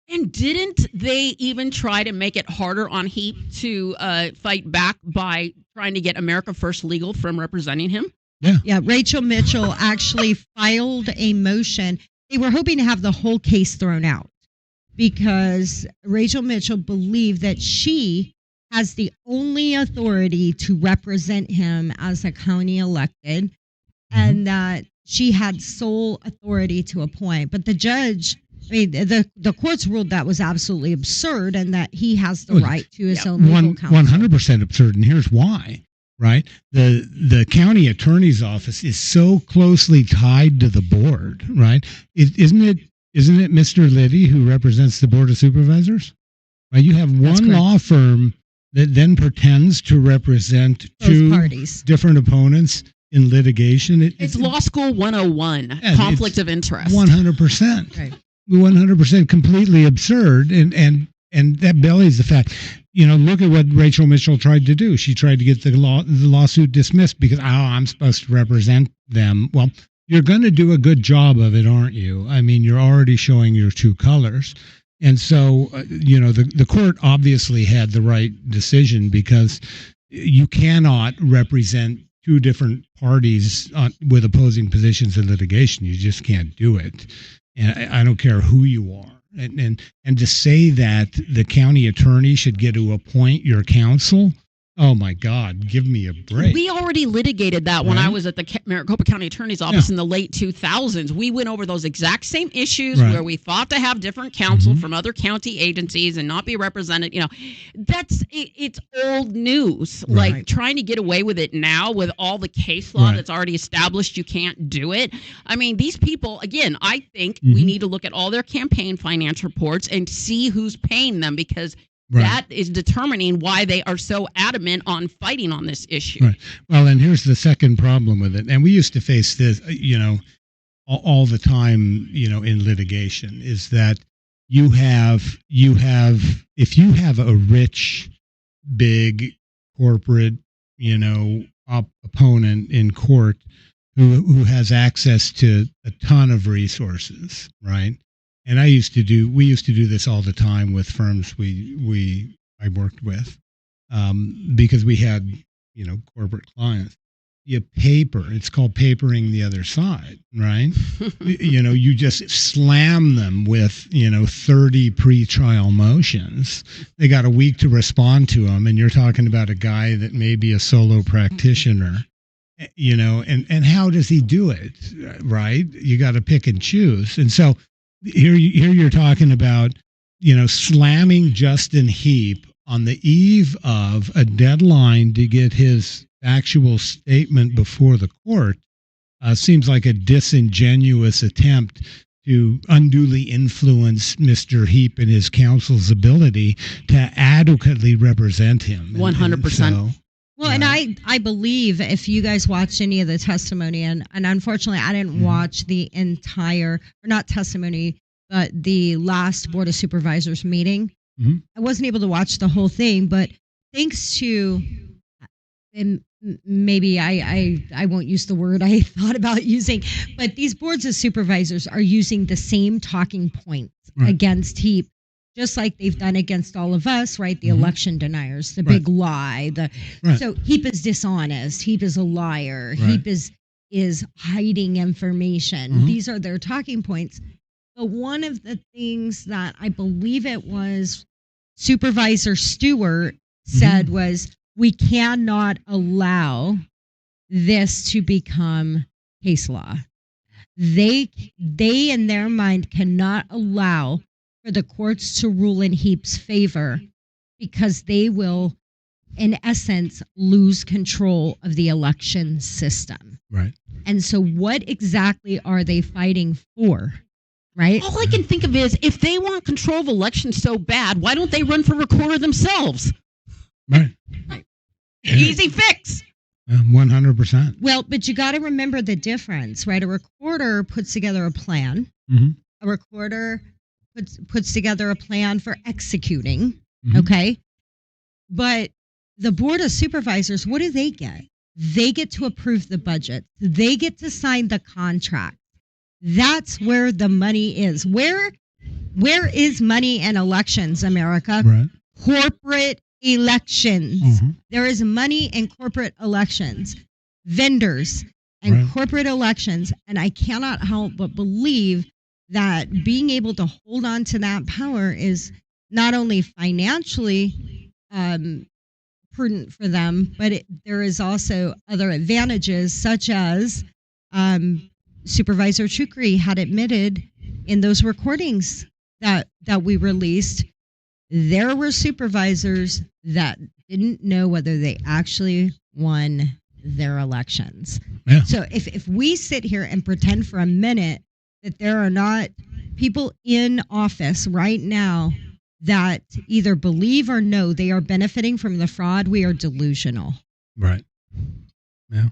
And didn't they even try to make it harder on Heap to fight back by trying to get America First Legal from representing him? Yeah, Rachel Mitchell actually filed a motion. They were hoping to have the whole case thrown out because Rachel Mitchell believed that she has the only authority to represent him as a county elected and that she had sole authority to appoint. But the judge, I mean, the courts ruled that was absolutely absurd and that he has the right to his own legal counsel. 100% absurd, and here's why. Right, the county attorney's office is so closely tied to the board. Right, isn't it Mr. Liddy who represents the board of supervisors? Right, you have one law firm that then pretends to represent two parties, different opponents in litigation. It's law school 101, conflict of interest. 100%, right? 100% completely absurd, and that belies the fact. Look at what Rachel Mitchell tried to do. She tried to get the lawsuit dismissed because, I'm supposed to represent them. Well, you're going to do a good job of it, aren't you? I mean, you're already showing your true colors. And so, the court obviously had the right decision because you cannot represent two different parties with opposing positions in litigation. You just can't do it. And I don't care who you are. And to say that the county attorney should get to appoint your counsel, oh my God, give me a break. We already litigated that when I was at the Maricopa County Attorney's Office in the late 2000s. We went over those exact same issues where we fought to have different counsel from other county agencies and not be represented. It's old news. Right. Like trying to get away with it now with all the case law that's already established, you can't do it. I mean, these people, again, I think we need to look at all their campaign finance reports and see who's paying them because that is determining why they are so adamant on fighting on this issue. Right. Well, and here's the second problem with it. And we used to face this, all the time, in litigation is that you have, if you have a rich, big corporate, opponent in court who has access to a ton of resources, right? And we used to do this all the time with firms I worked with, because we had, corporate clients. It's called papering the other side, right? You just slam them with, 30 pretrial motions. They got a week to respond to them. And you're talking about a guy that may be a solo practitioner, and how does he do it? Right. You got to pick and choose. And so, Here you're talking about, slamming Justin Heap on the eve of a deadline to get his actual statement before the court. Seems like a disingenuous attempt to unduly influence Mr. Heap and his counsel's ability to adequately represent him. 100%. Well, and I believe if you guys watched any of the testimony, and unfortunately I didn't watch the entire, or not testimony, but the last Board of Supervisors meeting. I wasn't able to watch the whole thing, but thanks to, and maybe I won't use the word I thought about using, but these boards of supervisors are using the same talking points against Heap, just like they've done against all of us, right? The election deniers, the big lie. So Heap is dishonest. Heap is a liar. Heap is hiding information. These are their talking points. But one of the things that I believe it was Supervisor Stewart said was, we cannot allow this to become case law. They in their mind cannot allow for the courts to rule in Heap's favor because they will, in essence, lose control of the election system. Right. And so what exactly are they fighting for? Right? All I can think of is if they want control of elections so bad, why don't they run for recorder themselves? Right. Easy fix. 100%. Well, but you got to remember the difference, right? A recorder puts together a plan. A recorder puts together a plan for executing. Okay. But the Board of Supervisors, what do they get? They get to approve the budget. They get to sign the contract. That's where the money is. Where is money in elections, America? Right. Corporate elections. Mm-hmm. There is money in corporate elections, vendors, and Right. corporate elections. And I cannot help but believe that being able to hold on to that power is not only financially prudent for them, but there is also other advantages, such as Supervisor Chukri had admitted in those recordings that we released, there were supervisors that didn't know whether they actually won their elections. Yeah. So if we sit here and pretend for a minute that there are not people in office right now that either believe or know they are benefiting from the fraud, we are delusional. Right. Yeah.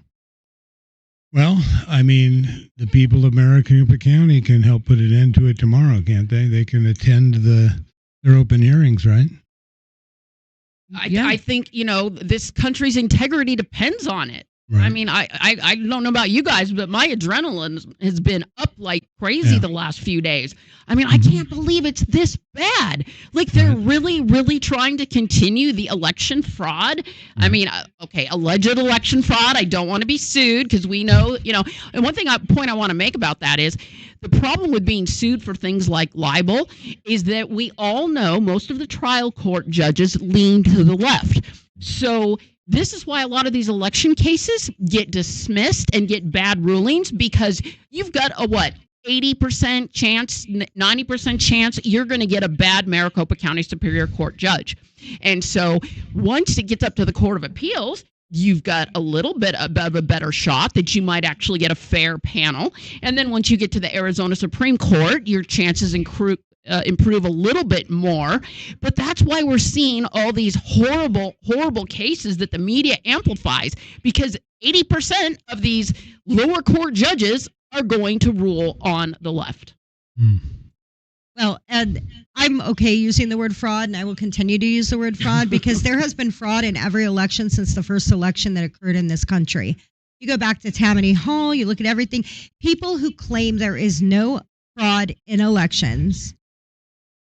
Well, I mean, the people of Maricopa County can help put an end to it tomorrow, can't they? They can attend their open hearings, right? I think, this country's integrity depends on it. Right. I mean, I don't know about you guys, but my adrenaline has been up like crazy the last few days. I mean, I can't believe it's this bad. Like, they're really, really trying to continue the election fraud. I mean, okay, alleged election fraud. I don't want to be sued because we know, and one point I want to make about that is the problem with being sued for things like libel is that we all know most of the trial court judges lean to the left. So this is why a lot of these election cases get dismissed and get bad rulings, because you've got a 80% chance, 90% chance you're going to get a bad Maricopa County Superior Court judge. And so once it gets up to the Court of Appeals, you've got a little bit of a better shot that you might actually get a fair panel. And then once you get to the Arizona Supreme Court, your chances improve a little bit more. But that's why we're seeing all these horrible, horrible cases that the media amplifies, because 80% of these lower court judges are going to rule on the left. Well, and I'm okay using the word fraud, and I will continue to use the word fraud because there has been fraud in every election since the first election that occurred in this country. You go back to Tammany Hall, you look at everything. People who claim there is no fraud in elections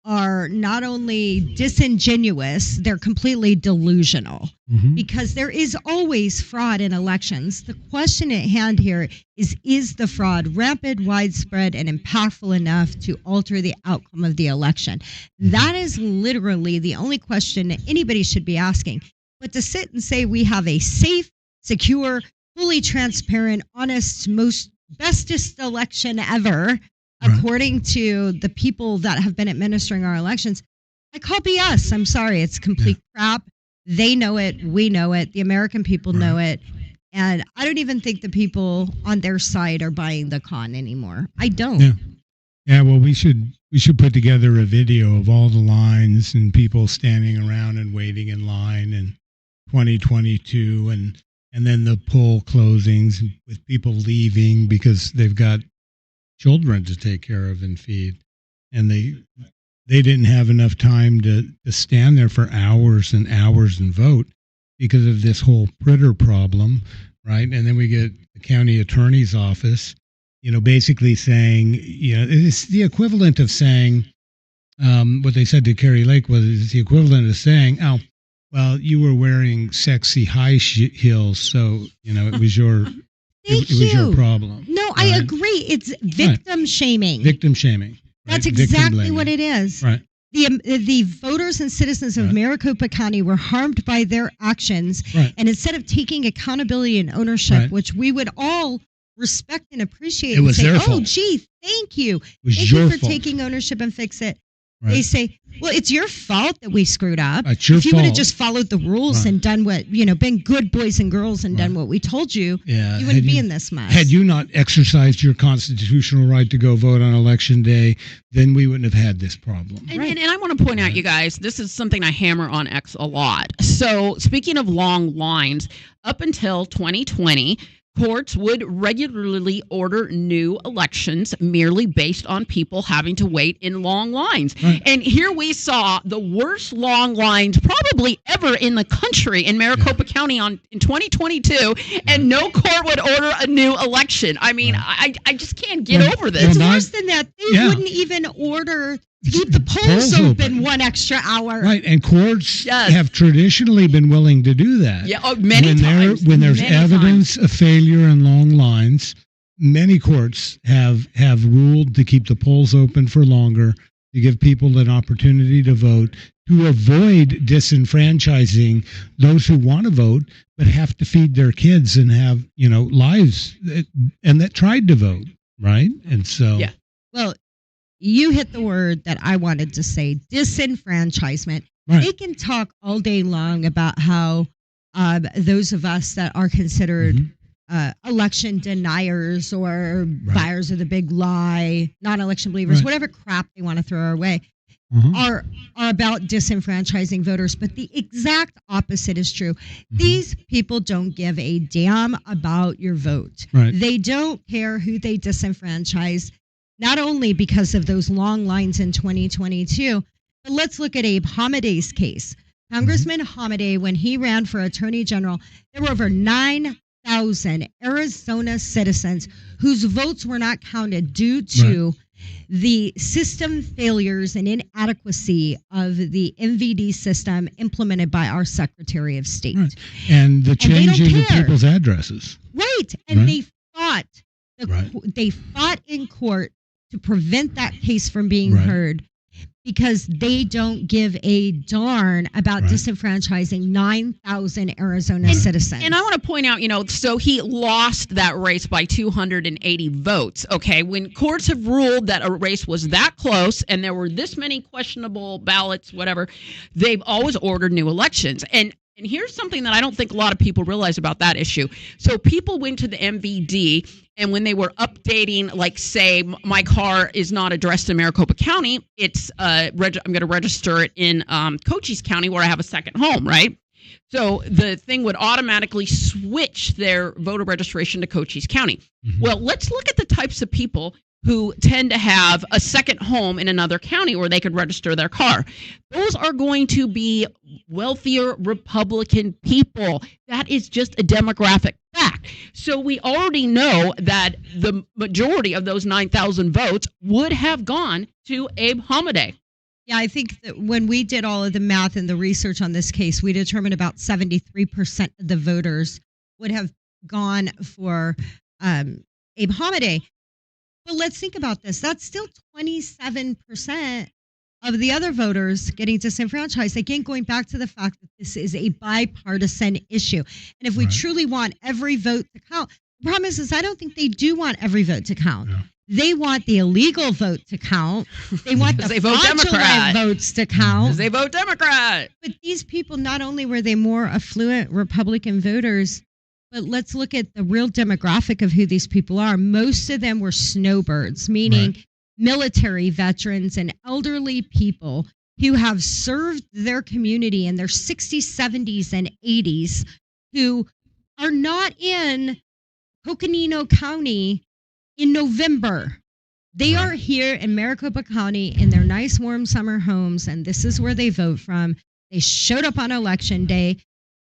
are not only disingenuous, they're completely delusional, because there is always fraud in elections. The question at hand here is the fraud rapid, widespread, and impactful enough to alter the outcome of the election? That is literally the only question that anybody should be asking. But to sit and say we have a safe, secure, fully transparent, honest, bestest election ever, according to the people that have been administering our elections, I call BS. I'm sorry. It's complete crap. They know it. We know it. The American people know it. And I don't even think the people on their side are buying the con anymore. I don't. Yeah. Well, we should put together a video of all the lines and people standing around and waiting in line in 2022, and then the poll closings with people leaving because they've got children to take care of and feed, and they didn't have enough time to stand there for hours and hours and vote because of this whole printer problem, right? And then we get the county attorney's office, basically saying, it's the equivalent of saying, what they said to Carrie Lake was, it's the equivalent of saying, oh, well, you were wearing sexy high heels, so it was your it was your problem. No, I agree. It's victim shaming. Victim shaming. Right? That's exactly what it is. Right. The voters and citizens of Maricopa County were harmed by their actions. Right. And instead of taking accountability and ownership, which we would all respect and appreciate, it was and say, their fault. Gee, thank you. Thank you for fault. taking ownership and fix it. Right. They say, well, it's your fault that we screwed up. It's your if you would have fault. just followed the rules and done what, been good boys and girls and done what we told you, you wouldn't be in this mess. Had you not exercised your constitutional right to go vote on election day, then we wouldn't have had this problem. And I want to point out, you guys, this is something I hammer on X a lot. So speaking of long lines, up until 2020, courts would regularly order new elections merely based on people having to wait in long lines. Right. And here we saw the worst long lines probably ever in the country in Maricopa County in 2022, and no court would order a new election. I mean, I just can't get over this. It's worse than that. They wouldn't even order to keep the polls open 1 extra hour. Right, and courts have traditionally been willing to do that. Yeah, many times. When there's evidence of failure in long lines, many courts have ruled to keep the polls open for longer, to give people an opportunity to vote, to avoid disenfranchising those who want to vote but have to feed their kids and have, lives and that tried to vote, right? And so Well, you hit the word that I wanted to say, disenfranchisement. Right. They can talk all day long about how those of us that are considered election deniers or buyers of the big lie, non-election believers, whatever crap they want to throw our way, are about disenfranchising voters. But the exact opposite is true. These people don't give a damn about your vote. Right. They don't care who they disenfranchise. Not only because of those long lines in 2022, but let's look at Abe Hamadeh's case. Congressman Hamadeh, when he ran for Attorney General, there were over 9,000 Arizona citizens whose votes were not counted due to the system failures and inadequacy of the MVD system implemented by our Secretary of State. Right. And the changing of people's addresses. Right. And they fought. They fought in court to prevent that case from being heard because they don't give a darn about disenfranchising 9,000 Arizona citizens. And I want to point out, so he lost that race by 280 votes. Okay, when courts have ruled that a race was that close and there were this many questionable ballots, whatever, they've always ordered new elections. And here's something that I don't think a lot of people realize about that issue. So people went to the MVD, and when they were updating, like, say, my car is not addressed in Maricopa County, it's I'm going to register it in Cochise County where I have a second home, right? So the thing would automatically switch their voter registration to Cochise County. Well, let's look at the types of people who tend to have a second home in another county where they could register their car. Those are going to be wealthier Republican people. That is just a demographic fact. So we already know that the majority of those 9,000 votes would have gone to Abe Hamadeh. Yeah, I think that when we did all of the math and the research on this case, we determined about 73% of the voters would have gone for Abe Hamadeh. But let's think about this. That's still 27% of the other voters getting disenfranchised. Again, going back to the fact that this is a bipartisan issue. And if we truly want every vote to count, the problem is I don't think they do want every vote to count. Yeah. They want the illegal vote to count. They want the fraudulent votes to count. Because they vote Democrat. But these people, not only were they more affluent Republican voters, but let's look at the real demographic of who these people are. Most of them were snowbirds, meaning military veterans and elderly people who have served their community in their 60s, 70s, and 80s, who are not in Coconino County in November. They are here in Maricopa County in their nice, warm summer homes, and this is where they vote from. They showed up on Election Day,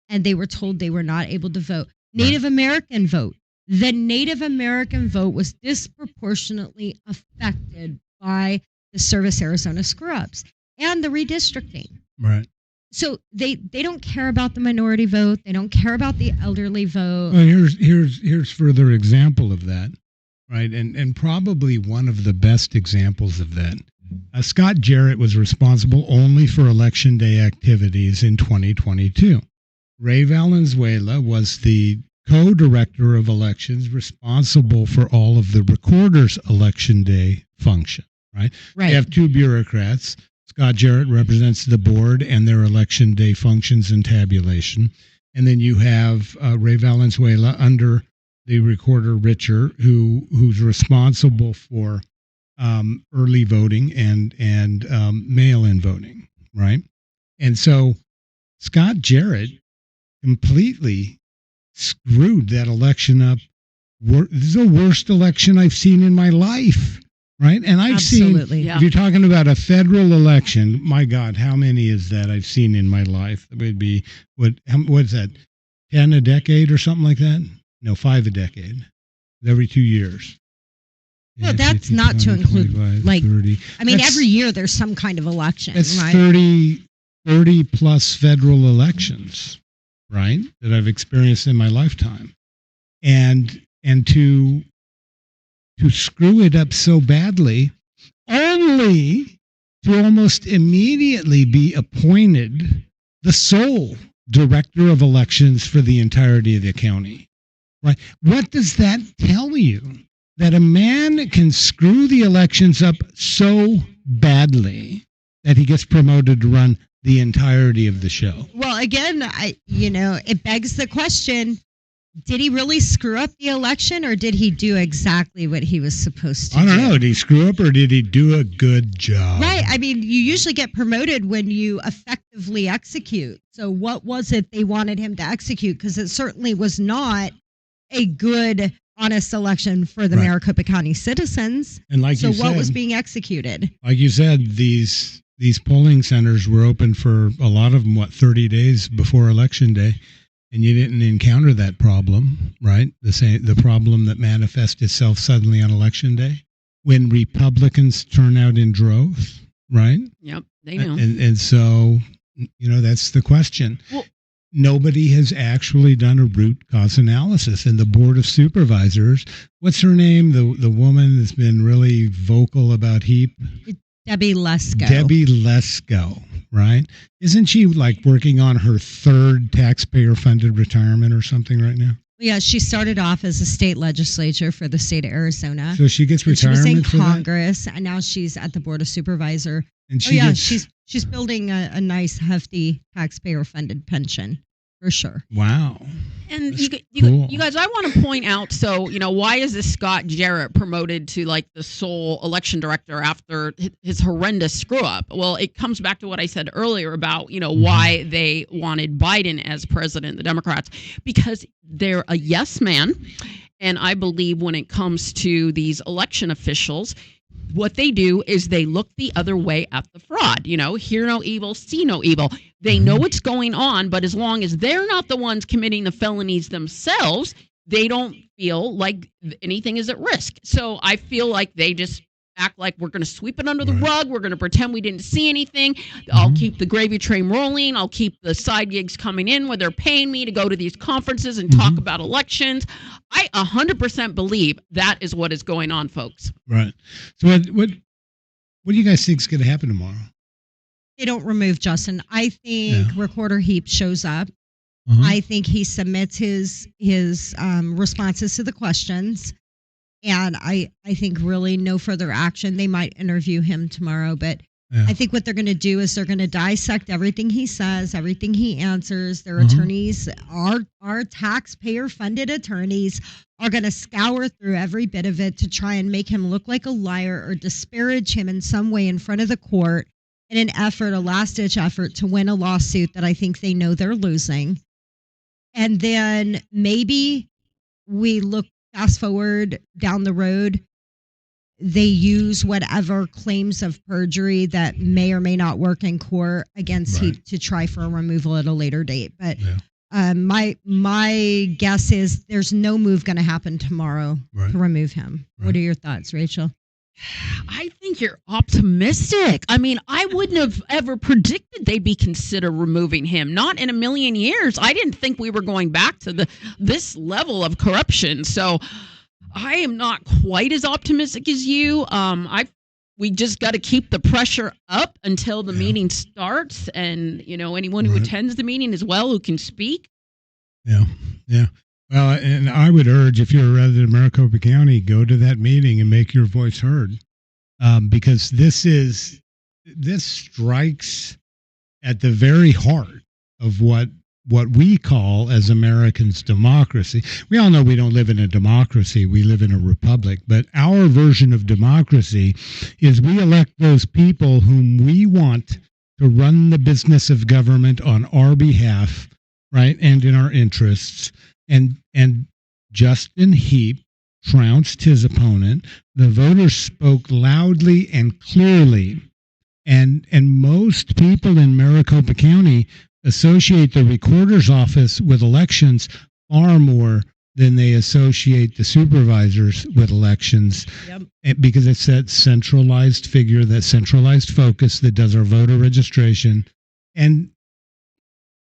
and they were told they were not able to vote. Native American vote. The Native American vote was disproportionately affected by the Service Arizona screw-ups and the redistricting. Right. So they don't care about the minority vote. They don't care about the elderly vote. Well, here's further example of that, right? And probably one of the best examples of that. Scott Jarrett was responsible only for Election Day activities in 2022. Ray Valenzuela was the co-director of elections responsible for all of the recorder's Election Day function, right? They have two bureaucrats. Scott Jarrett represents the board and their Election Day functions and tabulation. And then you have Ray Valenzuela under the recorder, Richer, who's responsible for early voting and mail-in voting, right? And so Scott Jarrett completely screwed that election up this is the worst election I've seen in my life, right? And I've Absolutely. seen, if you're talking about a federal election, my God, how many is that I've seen in my life? It would be, what's that, 10 a decade or something like that? No, 5 a decade, every 2 years. No, that's not to include, 30. I mean, every year there's some kind of election, It's right? 30 plus federal elections, right, that I've experienced in my lifetime. And to screw it up so badly, only to almost immediately be appointed the sole director of elections for the entirety of the county, right? What does that tell you? That a man can screw the elections up so badly that he gets promoted to run the entirety of the show. Well, again, it begs the question, did he really screw up the election, or did he do exactly what he was supposed to do? I don't know. Did he screw up or did he do a good job? Right. I mean, you usually get promoted when you effectively execute. So what was it they wanted him to execute? Because it certainly was not a good, honest election for the Maricopa County citizens. And like so you said, what was being executed? Like you said, these polling centers were open for a lot of them, 30 days before Election Day. And you didn't encounter that problem, right? The problem that manifests itself suddenly on Election Day when Republicans turn out in droves, right? Yep, they know. And so, that's the question. Well, nobody has actually done a root cause analysis. And the Board of Supervisors, what's her name? The woman that's been really vocal about Heap? Debbie Lesko. Debbie Lesko, right? Isn't she working on her third taxpayer-funded retirement or something right now? Yeah, she started off as a state legislature for the state of Arizona. So she gets retirement. She was in for Congress, and now she's at the Board of Supervisor. And she's building a nice, hefty taxpayer-funded pension. For sure. Wow. And cool. you guys, I want to point out, so, why is this Scott Jarrett promoted to the sole election director after his horrendous screw up? Well, it comes back to what I said earlier about, why they wanted Biden as president, the Democrats, because they're a yes man. And I believe when it comes to these election officials, what they do is they look the other way at the fraud. Hear no evil, see no evil. They know what's going on, but as long as they're not the ones committing the felonies themselves, they don't feel like anything is at risk. So I feel like they just act like we're going to sweep it under the rug. We're going to pretend we didn't see anything. I'll keep the gravy train rolling. I'll keep the side gigs coming in where they're paying me to go to these conferences and talk about elections. I 100% believe that is what is going on, folks. Right. So what do you guys think is going to happen tomorrow? They don't remove Justin. I think Recorder Heap shows up. I think he submits his responses to the questions. And I think really no further action. They might interview him tomorrow, but I think what they're going to do is they're going to dissect everything he says, everything he answers. Their attorneys, our taxpayer-funded attorneys, are going to scour through every bit of it to try and make him look like a liar or disparage him in some way in front of the court in an effort, a last-ditch effort to win a lawsuit that I think they know they're losing. And then maybe we look fast forward down the road, they use whatever claims of perjury that may or may not work in court against Heap to try for a removal at a later date. But my guess is there's no move going to happen tomorrow to remove him. What are your thoughts, Rachel? I think you're optimistic. I mean, I wouldn't have ever predicted they'd be consider removing him. Not in a million years. I didn't think we were going back to this level of corruption. So I am not quite as optimistic as you. We just got to keep the pressure up until the meeting starts, and anyone who attends the meeting as well who can speak. Yeah. Well, and I would urge, if you're a resident of Maricopa County, go to that meeting and make your voice heard, because this strikes at the very heart of what we call as Americans democracy. We all know we don't live in a democracy. We live in a republic. But our version of democracy is we elect those people whom we want to run the business of government on our behalf, right, and in our interests. And Justin Heap trounced his opponent. The voters spoke loudly and clearly. And most people in Maricopa County associate the recorder's office with elections far more than they associate the supervisors with elections. Yep. Because it's that centralized figure, that centralized focus that does our voter registration. And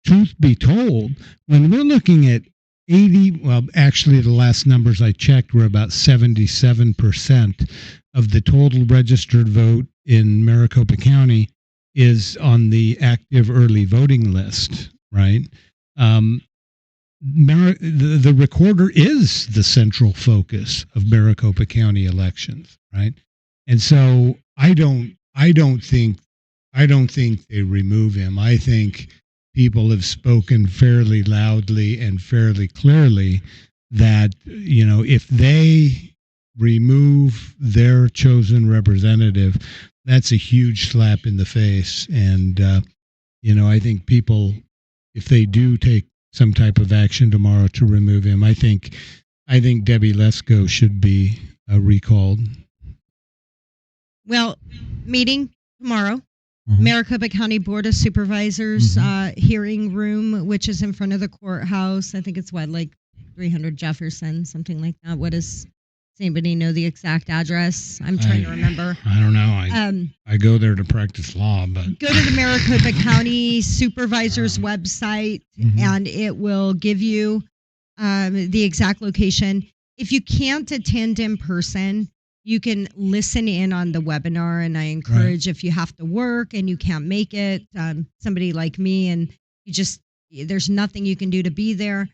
truth be told, when we're looking at 80, well, actually the last numbers I checked were about 77% of the total registered vote in Maricopa County is on the active early voting list, right? The recorder is the central focus of Maricopa County elections, right? And so I don't think they remove him. I think people have spoken fairly loudly and fairly clearly that, you know, if they remove their chosen representative, that's a huge slap in the face. And, you know, I think people, if they do take some type of action tomorrow to remove him, I think Debbie Lesko should be recalled. Well, meeting tomorrow. Maricopa County Board of Supervisors hearing room, which is in front of the courthouse. I think it's like 300 Jefferson, something like that. Does anybody know the exact address? I'm trying to remember. I don't know. I go there to practice law, but go to the Maricopa County Supervisors website, and it will give you the exact location. If you can't attend in person, you can listen in on the webinar, and I encourage if you have to work and you can't make it, somebody like me, and there's nothing you can do to be there.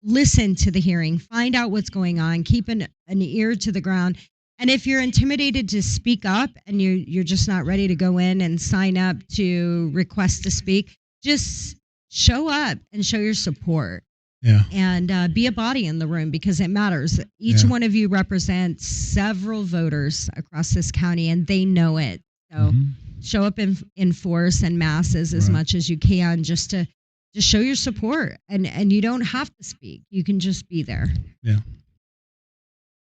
Listen to the hearing, find out what's going on, keep an ear to the ground. And if you're intimidated to speak up and you're just not ready to go in and sign up to request to speak, just show up and show your support. Yeah. And be a body in the room, because it matters. Each one of you represents several voters across this county, and they know it. So show up in force and masses as much as you can, just to show your support. And you don't have to speak. You can just be there. Yeah.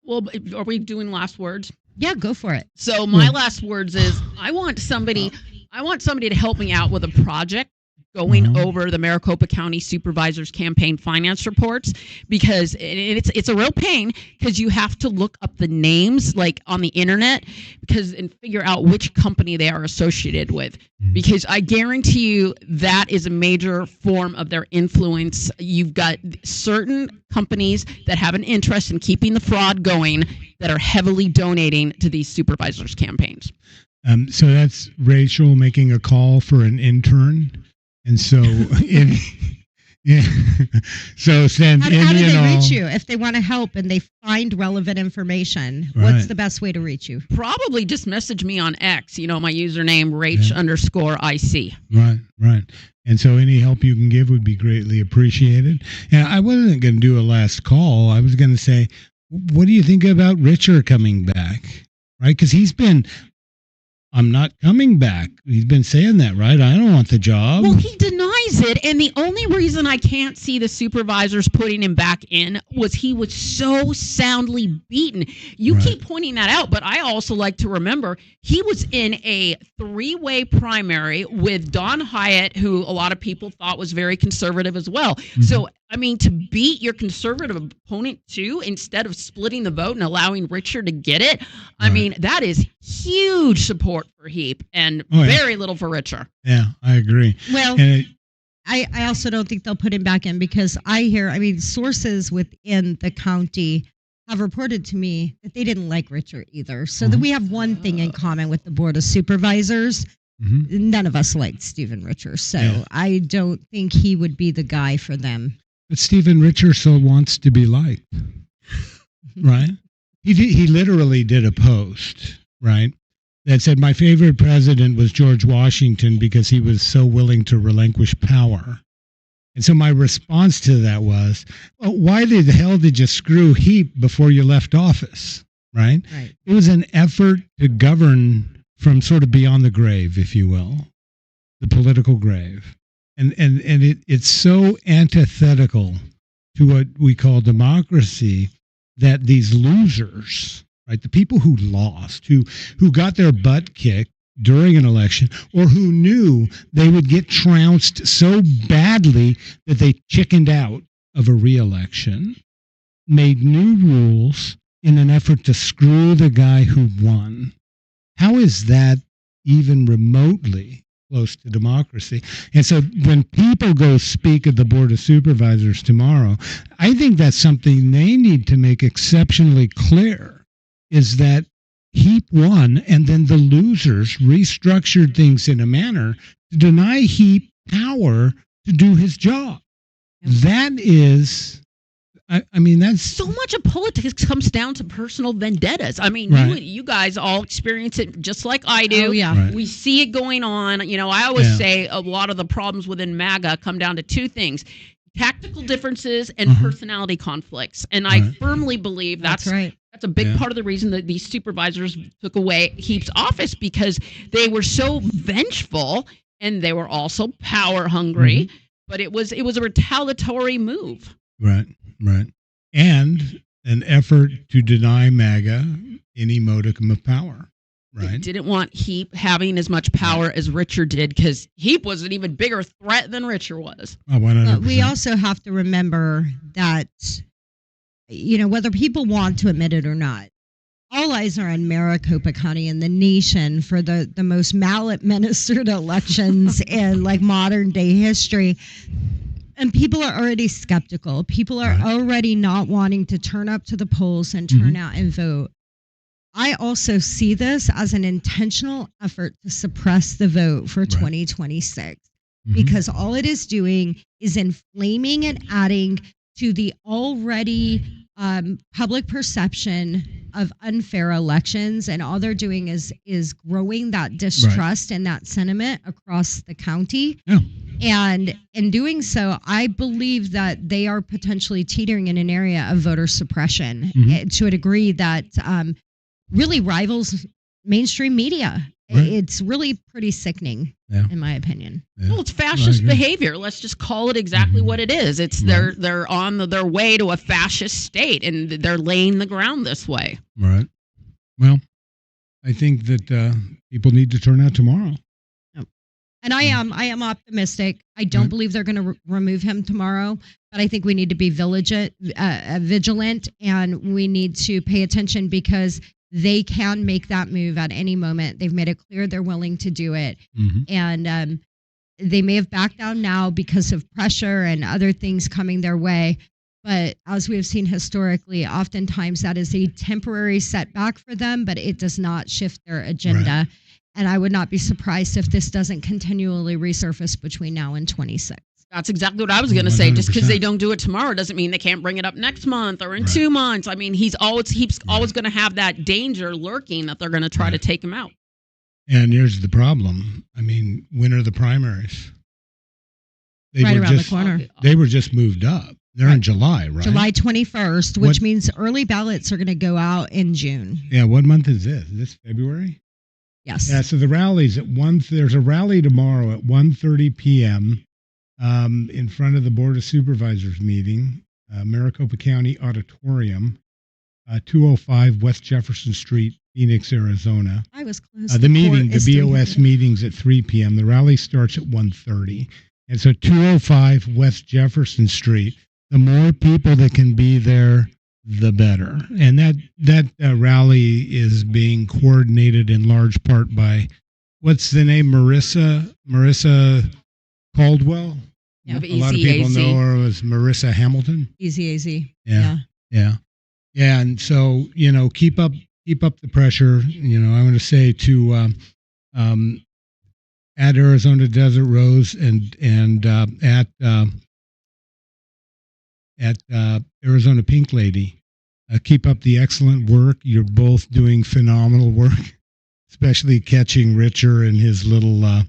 Well, are we doing last words? Yeah, go for it. So my last words is I want somebody to help me out with a project going over the Maricopa County Supervisors campaign finance reports, because it's a real pain, because you have to look up the names like on the internet and figure out which company they are associated with, because I guarantee you that is a major form of their influence. You've got certain companies that have an interest in keeping the fraud going that are heavily donating to these supervisors campaigns. So that's Rachel making a call for an intern. And so, so send how do they reach you if they want to help and they find relevant information? What's the best way to reach you? Probably just message me on X. You know, my username Rach_IC. Right. And so, any help you can give would be greatly appreciated. And I wasn't going to do a last call. I was going to say, what do you think about Richard coming back? Right, because I'm not coming back. He's been saying that, right? I don't want the job. Well, he denies it. And the only reason I can't see the supervisors putting him back in was he was so soundly beaten. You keep pointing that out, but I also like to remember he was in a 3-way primary with Don Hyatt, who a lot of people thought was very conservative as well. So, I mean, to beat your conservative opponent too, instead of splitting the vote and allowing Richard to get it, I mean, that is huge support for Heap and very little for Richard. Yeah, I agree. Well, I also don't think they'll put him back in, because sources within the county have reported to me that they didn't like Richard either. So that we have one thing in common with the Board of Supervisors. None of us liked Stephen Richards. So I don't think he would be the guy for them. But Stephen Richards wants to be liked, right? He literally did a post, right, that said, my favorite president was George Washington because he was so willing to relinquish power. And so my response to that was, well, why the hell did you screw Heap before you left office, right? It was an effort to govern from sort of beyond the grave, if you will, the political grave. And it's so antithetical to what we call democracy that these losers, right, the people who lost, who got their butt kicked during an election, or who knew they would get trounced so badly that they chickened out of a re-election, made new rules in an effort to screw the guy who won. How is that even remotely close to democracy? And so when people go speak at the Board of Supervisors tomorrow, I think that's something they need to make exceptionally clear, is that Heap won, and then the losers restructured things in a manner to deny Heap power to do his job. That is, I mean, that's so much of politics comes down to personal vendettas. I mean, right. you guys all experience it just like I do. Oh, yeah. Right. We see it going on. You know, I always say a lot of the problems within MAGA come down to two things: tactical differences and personality conflicts. And I firmly believe that's right. That's a big part of the reason that these supervisors took away Heap's office, because they were so vengeful and they were also power hungry. But it was a retaliatory move. Right. And an effort to deny MAGA any modicum of power. Right. They didn't want Heap having as much power as Richard did, because Heap was an even bigger threat than Richard was. 100%. But we also have to remember that, you know, whether people want to admit it or not, all eyes are on Maricopa County and the nation for the most maladministered elections in like modern day history. And people are already skeptical. People are already not wanting to turn up to the polls and turn out and vote. I also see this as an intentional effort to suppress the vote for 2026, because all it is doing is inflaming and adding to the already public perception of unfair elections, and all they're doing is growing that distrust and that sentiment across the county. And in doing so, I believe that they are potentially teetering in an area of voter suppression to a degree that really rivals mainstream media. It's really pretty sickening, in my opinion. Well, it's fascist behavior. Let's just call it exactly what it is. It's they're on their way to a fascist state, and they're laying the ground this way. Right. Well, I think that people need to turn out tomorrow. And I am optimistic. I don't believe they're going to remove him tomorrow, but I think we need to be vigilant, and we need to pay attention, because they can make that move at any moment. They've made it clear they're willing to do it. And they may have backed down now because of pressure and other things coming their way. But as we have seen historically, oftentimes that is a temporary setback for them, but it does not shift their agenda. Right. And I would not be surprised if this doesn't continually resurface between now and 26. That's exactly what I was going to say. Just because 100%. they don't do it tomorrow doesn't mean they can't bring it up next month or in 2 months. I mean, Heap's always going to have that danger lurking that they're going to try to take him out. And here's the problem. I mean, when are the primaries? Right around the corner. They were just moved up. They're in July, right? July 21st, which means early ballots are going to go out in June. Yeah, what month is this? Is this February? Yes. Yeah, so the rally's at there's a rally tomorrow at 1:30 p.m. In front of the Board of Supervisors meeting, Maricopa County Auditorium, 205 West Jefferson Street, Phoenix, Arizona. I was close. The BOS meeting's at 3 p.m. The rally starts at 1:30. And so 205 West Jefferson Street, the more people that can be there, the better. And that rally is being coordinated in large part by, what's the name, Marissa Caldwell? Yeah, A lot of people know her as Marissa Hamilton. Easy AZ. Yeah. And so, keep up the pressure. I want to say to at Arizona Desert Rose and at Arizona Pink Lady, keep up the excellent work. You're both doing phenomenal work, especially catching Richard and his little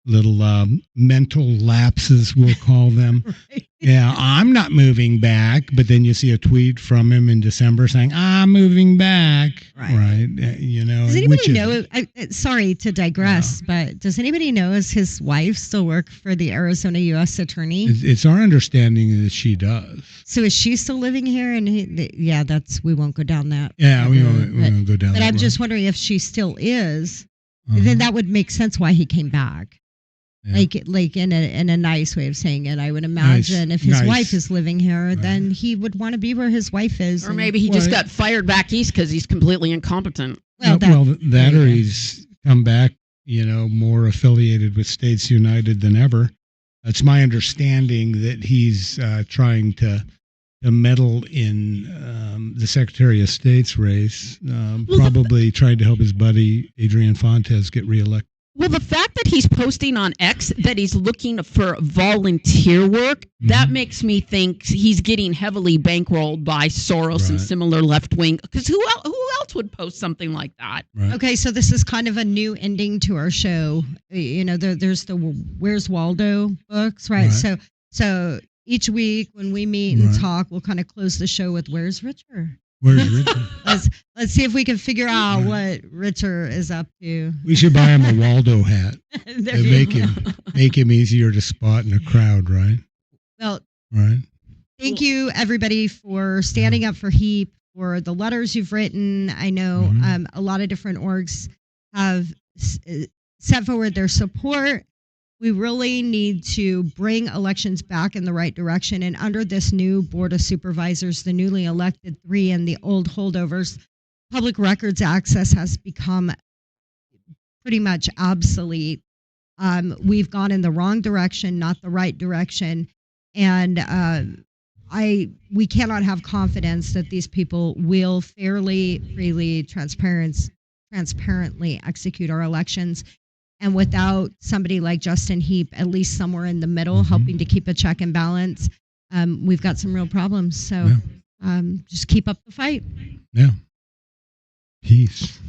little mental lapses, we'll call them. Right. Yeah, I'm not moving back, but then you see a tweet from him in December saying, I'm moving back. Right. You know, Does which anybody is, know? Sorry to digress, but does anybody know, is his wife still work for the Arizona U.S. Attorney? it's our understanding that she does. So is she still living here? And we won't go down that. Yeah, we road, won't go down But that I'm road. just wondering if she still is. Uh-huh. Then that would make sense why he came back. Yeah. Like in a nice way of saying it. I would imagine if his wife is living here, then he would want to be where his wife is. Or maybe he just got fired back east because he's completely incompetent. Well, that or he's come back, more affiliated with States United than ever. It's my understanding that he's trying to meddle in the Secretary of State's race, probably trying to help his buddy Adrian Fontes get reelected. Well, the fact that he's posting on X that he's looking for volunteer work, that makes me think he's getting heavily bankrolled by Soros and similar left wing. Because who else would post something like that? Right. Okay, so this is kind of a new ending to our show. There's the Where's Waldo books, right? So each week when we meet and talk, we'll kind of close the show with Where's Richard? Where's Richard? Let's see if we can figure out what Richard is up to. We should buy him a Waldo hat. There make him easier to spot in a crowd, right? Well, right. Thank you, everybody, for standing up for Heap, for the letters you've written. I know a lot of different orgs have set forward their support. We really need to bring elections back in the right direction. And under this new Board of Supervisors, the newly elected 3 and the old holdovers, public records access has become pretty much obsolete. We've gone in the wrong direction, not the right direction. And we cannot have confidence that these people will fairly, freely, transparently execute our elections. And without somebody like Justin Heap, at least somewhere in the middle, helping to keep a check and balance, we've got some real problems. So just keep up the fight. Yeah. Peace.